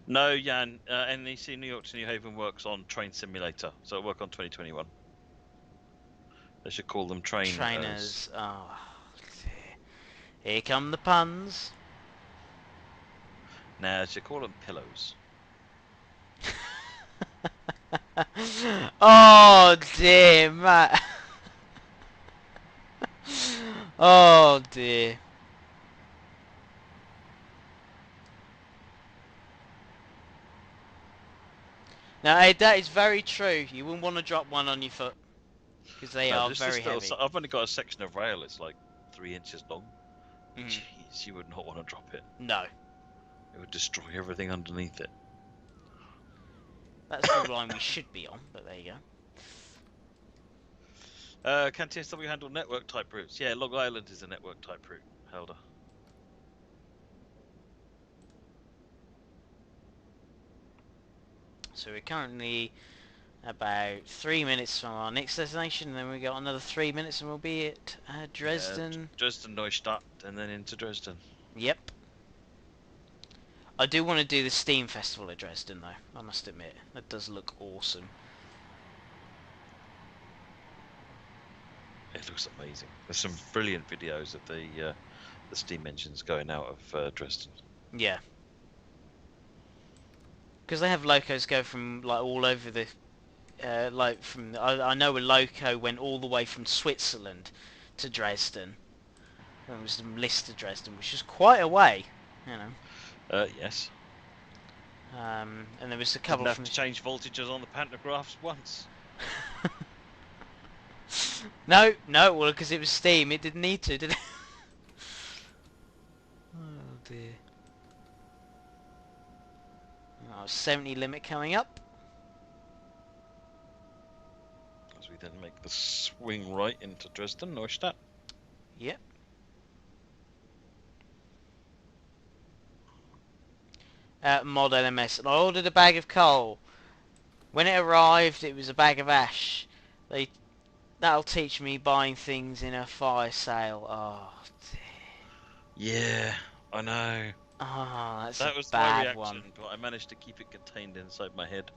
[SPEAKER 2] No, Jan. NEC New York to New Haven works on Train Simulator, so it'll work on 2021. They should call them trainers.
[SPEAKER 1] Oh, dear. Here come the puns.
[SPEAKER 2] Nah, they should call them pillows.
[SPEAKER 1] Oh dear, Matt. Oh dear. Now, that is very true. You wouldn't want to drop one on your foot because they are very heavy.
[SPEAKER 2] I've only got a section of rail. It's like 3 inches long.
[SPEAKER 1] Mm.
[SPEAKER 2] Jeez, you would not want to drop it.
[SPEAKER 1] No.
[SPEAKER 2] It It would destroy everything underneath it.
[SPEAKER 1] That's the line we should be on, but there you go.
[SPEAKER 2] Can TSW handle network type routes? Yeah, Long Island is a network type route, Helder.
[SPEAKER 1] So we're currently about 3 minutes from our next destination, and then we got another 3 minutes and we'll be at Dresden.
[SPEAKER 2] Yeah, Dresden Neustadt, and then into Dresden.
[SPEAKER 1] Yep. I do want to do the Steam Festival at Dresden though, I must admit. That does look awesome.
[SPEAKER 2] It looks amazing. There's some brilliant videos of the steam engines going out of Dresden.
[SPEAKER 1] Yeah. Because they have locos go from like all over the like from I know a loco went all the way from Switzerland to Dresden. There was some list to Dresden, which is quite a way, you know.
[SPEAKER 2] Yes.
[SPEAKER 1] And there was a couple
[SPEAKER 2] Didn't have
[SPEAKER 1] from
[SPEAKER 2] to change voltages on the pantographs once.
[SPEAKER 1] no, well, because it was Steam, it didn't need to, did it? Oh dear. Oh, 70 limit coming up.
[SPEAKER 2] As we then make the swing right into Dresden Neustadt.
[SPEAKER 1] Yep. Mod LMS, and I ordered a bag of coal. When it arrived, it was a bag of ash. That'll teach me buying things in a fire sale. Oh dear.
[SPEAKER 2] Yeah, I know.
[SPEAKER 1] Oh, that's
[SPEAKER 2] That
[SPEAKER 1] a
[SPEAKER 2] was my
[SPEAKER 1] bad
[SPEAKER 2] reaction,
[SPEAKER 1] one.
[SPEAKER 2] but I managed to keep it contained inside my head.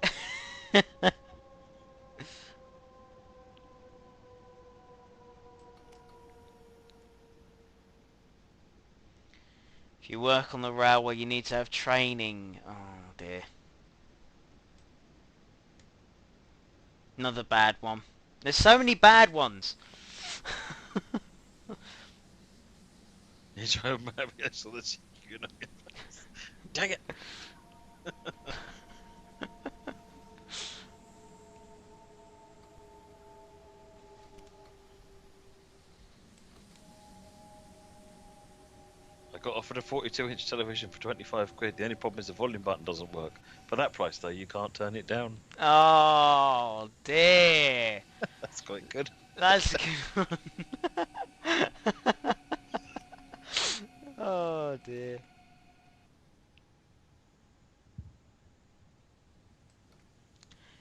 [SPEAKER 1] If you work on the railway, you need to have training. Oh dear. Another bad one. There's so many bad ones.
[SPEAKER 2] So that's you know. Dang it! I got offered a 42-inch television for 25 quid. The only problem is the volume button doesn't work. For that price, though, you can't turn it down.
[SPEAKER 1] Oh dear.
[SPEAKER 2] That's quite good.
[SPEAKER 1] That's a good one. Oh dear.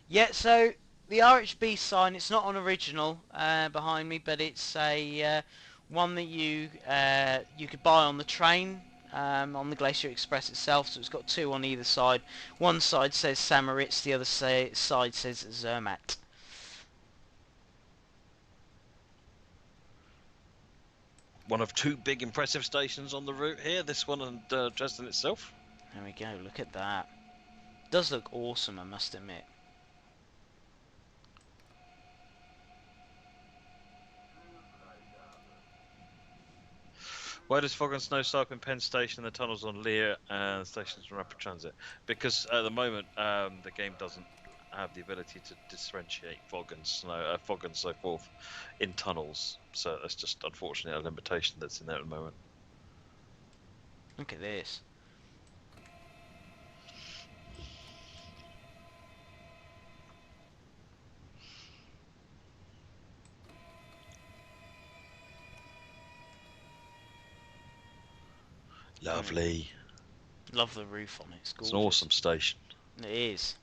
[SPEAKER 1] Yeah, so the RHB sign, it's not an original behind me, but it's a one that you could buy on the train on the Glacier Express itself. So it's got two on either side. One side says Samaritz, the other side says Zermatt.
[SPEAKER 2] One of two big impressive stations on the route here. This one and Dresden itself.
[SPEAKER 1] There we go. Look at that. Does look awesome, I must admit.
[SPEAKER 2] Why does Fog and Snow start in Penn Station and the tunnels on Lear and the stations from Rapid Transit? Because at the moment the game doesn't have the ability to differentiate fog and snow, fog and so forth in tunnels. So that's just unfortunately a limitation that's in there at the moment.
[SPEAKER 1] Look at this.
[SPEAKER 2] Lovely.
[SPEAKER 1] Love the roof on it. It's gorgeous.
[SPEAKER 2] It's an awesome station.
[SPEAKER 1] It is.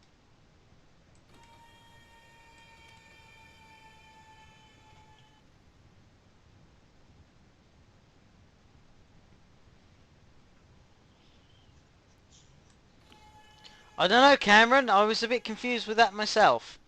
[SPEAKER 1] I don't know, Cameron. I was a bit confused with that myself.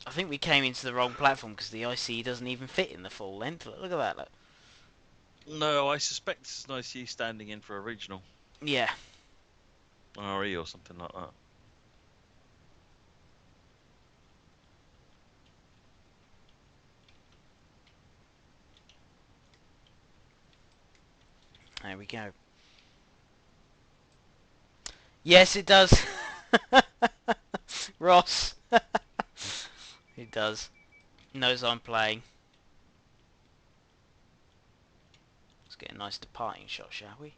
[SPEAKER 1] I think we came into the wrong platform because the ICE doesn't even fit in the full length. Look at that. Look.
[SPEAKER 2] No, I suspect it's an ICE standing in for a regional.
[SPEAKER 1] Yeah.
[SPEAKER 2] RE or something like that.
[SPEAKER 1] There we go. Yes, it does. Ross. It does. Knows I'm playing. Let's get a nice departing shot, shall we?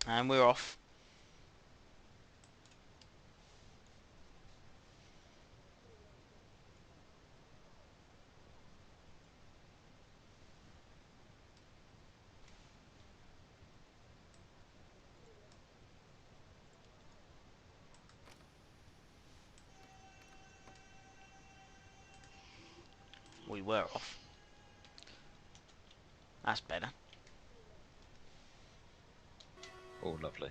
[SPEAKER 1] And we're off. We were off. That's better.
[SPEAKER 2] Oh, lovely.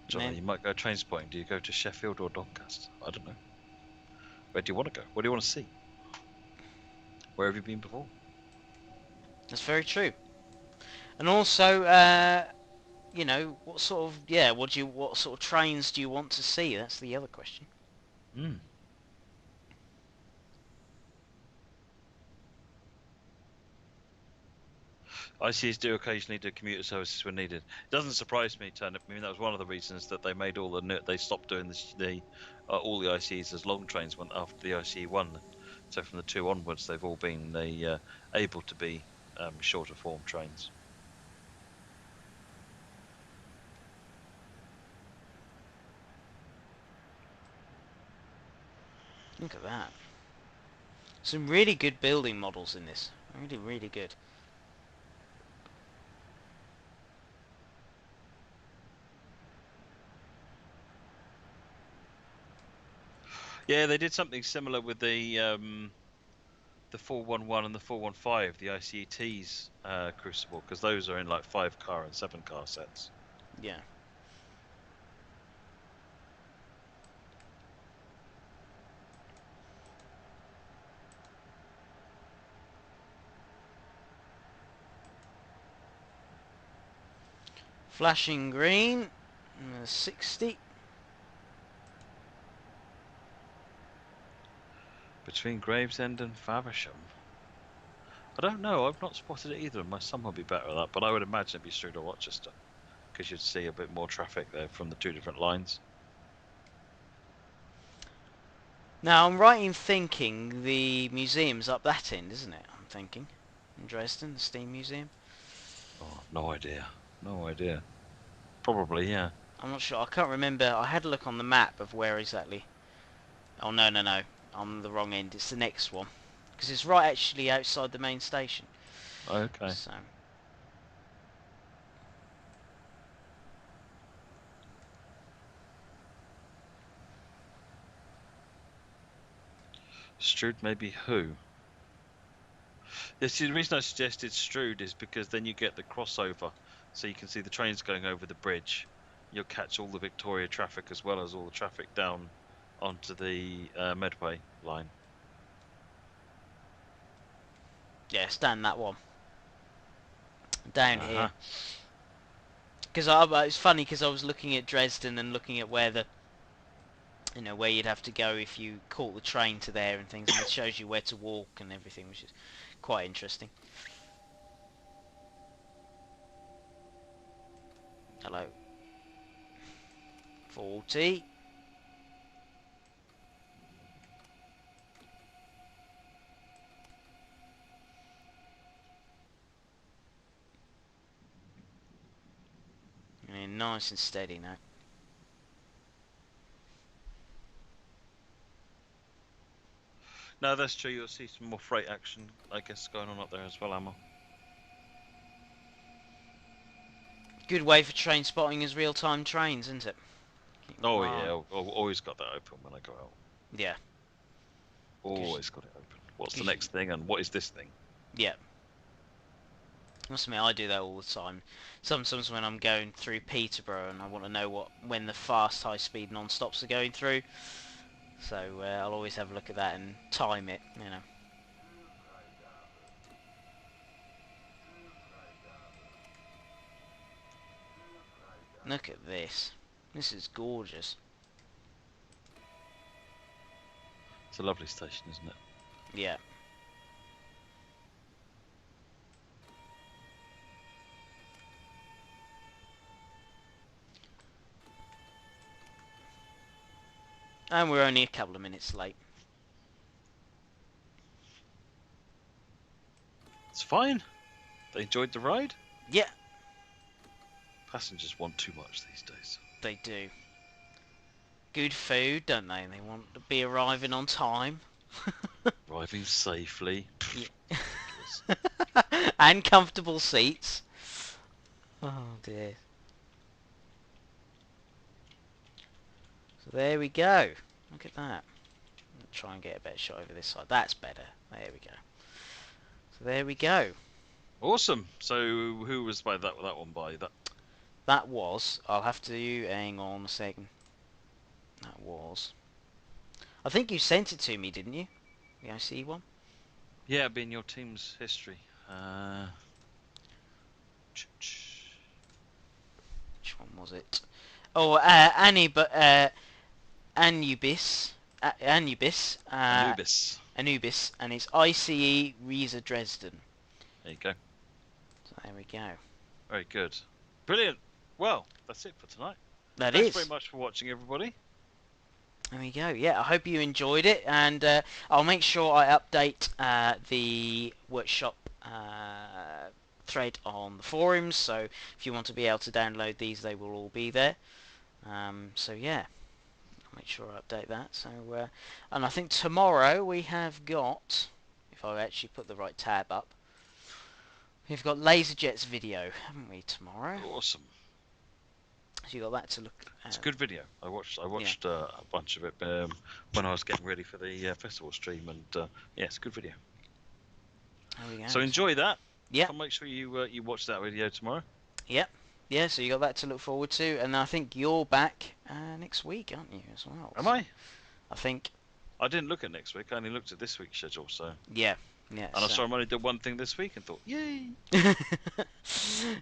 [SPEAKER 2] Johnny, you might go train spotting. Do you go to Sheffield or Doncaster? I don't know. Where do you want to go? What do you want to see? Where have you been before?
[SPEAKER 1] That's very true. And also, you know, what sort of what sort of trains do you want to see? That's the other question.
[SPEAKER 2] Hmm. ICs do occasionally do commuter services when needed. It doesn't surprise me, Turnip. I mean, that was one of the reasons that they made they stopped doing all the ICs as long trains went after the ICE1. So from the 2 onwards, they've all been able to be shorter form trains.
[SPEAKER 1] Look at that. Some really good building models in this. Really, really good.
[SPEAKER 2] Yeah, they did something similar with the 411 and the 415, the ICET's Crucible, because those are in like 5-car and 7-car sets.
[SPEAKER 1] Yeah. Flashing green. 60.
[SPEAKER 2] Between Gravesend and Faversham. I don't know. I've not spotted it either. My son will be better at that, but I would imagine it'd be Strood or Rochester, because you'd see a bit more traffic there from the 2 different lines.
[SPEAKER 1] Now, I'm right in thinking the museum's up that end, isn't it? I'm thinking. In Dresden, the Steam Museum.
[SPEAKER 2] Oh, no idea. No idea. Probably, yeah.
[SPEAKER 1] I'm not sure. I can't remember. I had a look on the map of where exactly. Oh, no, no, no. I'm the wrong end. It's the next one. Because it's right actually outside the main station.
[SPEAKER 2] Okay.
[SPEAKER 1] So.
[SPEAKER 2] Strood maybe who? The reason I suggested Strood is because then you get the crossover, so you can see the trains going over the bridge. You'll catch all the Victoria traffic as well as all the traffic down onto the Medway line.
[SPEAKER 1] Yeah, stand that one. Down
[SPEAKER 2] Uh-huh.
[SPEAKER 1] here. Because it's funny because I was looking at Dresden and looking at where the, you know, where you'd have to go if you caught the train to there and things, and it shows you where to walk and everything, which is quite interesting. Hello. 40. And nice and steady now.
[SPEAKER 2] No, that's true. You'll see some more freight action, I guess, going on up there as well, Emma.
[SPEAKER 1] Good way for train spotting is real-time trains, isn't it?
[SPEAKER 2] Oh,
[SPEAKER 1] Wow.
[SPEAKER 2] yeah. I've always got that open when I go out.
[SPEAKER 1] Yeah.
[SPEAKER 2] Always got it open. What's the next thing and what is this thing?
[SPEAKER 1] Yeah. Must admit, I do that all the time. Sometimes when I'm going through Peterborough and I want to know when the fast, high-speed non-stops are going through, so I'll always have a look at that and time it, you know. Look at this. This is gorgeous.
[SPEAKER 2] It's a lovely station, isn't it?
[SPEAKER 1] Yeah. And we're only a couple of minutes late.
[SPEAKER 2] It's fine. They enjoyed the ride.
[SPEAKER 1] Yeah,
[SPEAKER 2] Passengers want too much these days.
[SPEAKER 1] they do. Good food, don't they? They want to be arriving on time.
[SPEAKER 2] Arriving safely.
[SPEAKER 1] Yeah. And comfortable seats. Oh dear. So there we go. Look at that. I'll try and get a better shot over this side. That's better. There we go. So there we go.
[SPEAKER 2] Awesome. So who was by that one by that?
[SPEAKER 1] That was. I'll have to hang on a second. That was. I think you sent it to me, didn't you? The IC one.
[SPEAKER 2] Yeah, it'd be in your team's history.
[SPEAKER 1] Which one was it? Oh, Anubis. Anubis. Anubis, and it's ICE Riesa Dresden.
[SPEAKER 2] There you go.
[SPEAKER 1] So there we go.
[SPEAKER 2] Very good. Brilliant. Well, that's it for tonight.
[SPEAKER 1] Thanks
[SPEAKER 2] Thanks very much for watching, everybody.
[SPEAKER 1] There we go. Yeah, I hope you enjoyed it, and I'll make sure I update the workshop thread on the forums. So if you want to be able to download these, they will all be there. So yeah, I'll make sure I update that. So and I think tomorrow we have got, if I actually put the right tab up, we've got LaserJet's video, haven't we, tomorrow?
[SPEAKER 2] Awesome.
[SPEAKER 1] So you got that to look at.
[SPEAKER 2] It's a good video. I watched a bunch of it when I was getting ready for the festival stream, and yeah, it's a good video.
[SPEAKER 1] There we go.
[SPEAKER 2] So enjoy that.
[SPEAKER 1] Yeah.
[SPEAKER 2] And make sure you watch that video tomorrow.
[SPEAKER 1] Yep. Yeah, so you got that to look forward to, and I think you're back next week, aren't you, as well?
[SPEAKER 2] Am I?
[SPEAKER 1] I think.
[SPEAKER 2] I didn't look at next week. I only looked at this week's schedule. So.
[SPEAKER 1] Yeah. Yeah.
[SPEAKER 2] And I saw him only did one thing this week and thought, yay!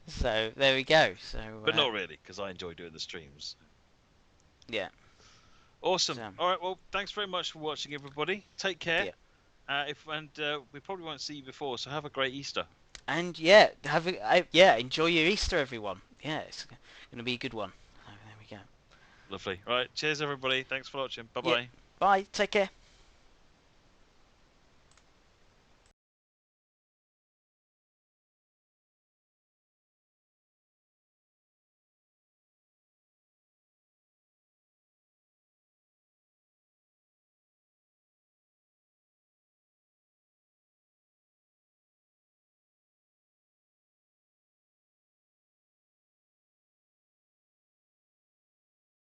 [SPEAKER 1] So there we go. So.
[SPEAKER 2] But not really, because I enjoy doing the streams.
[SPEAKER 1] Yeah.
[SPEAKER 2] Awesome. All right. Well, thanks very much for watching, everybody. Take care.
[SPEAKER 1] Yeah.
[SPEAKER 2] We probably won't see you before, so have a great Easter.
[SPEAKER 1] And yeah, enjoy your Easter, everyone. Yeah, it's going to be a good one. So there we go.
[SPEAKER 2] Lovely. All right. Cheers, everybody. Thanks for watching. Bye-bye.
[SPEAKER 1] Yeah. Bye. Take care.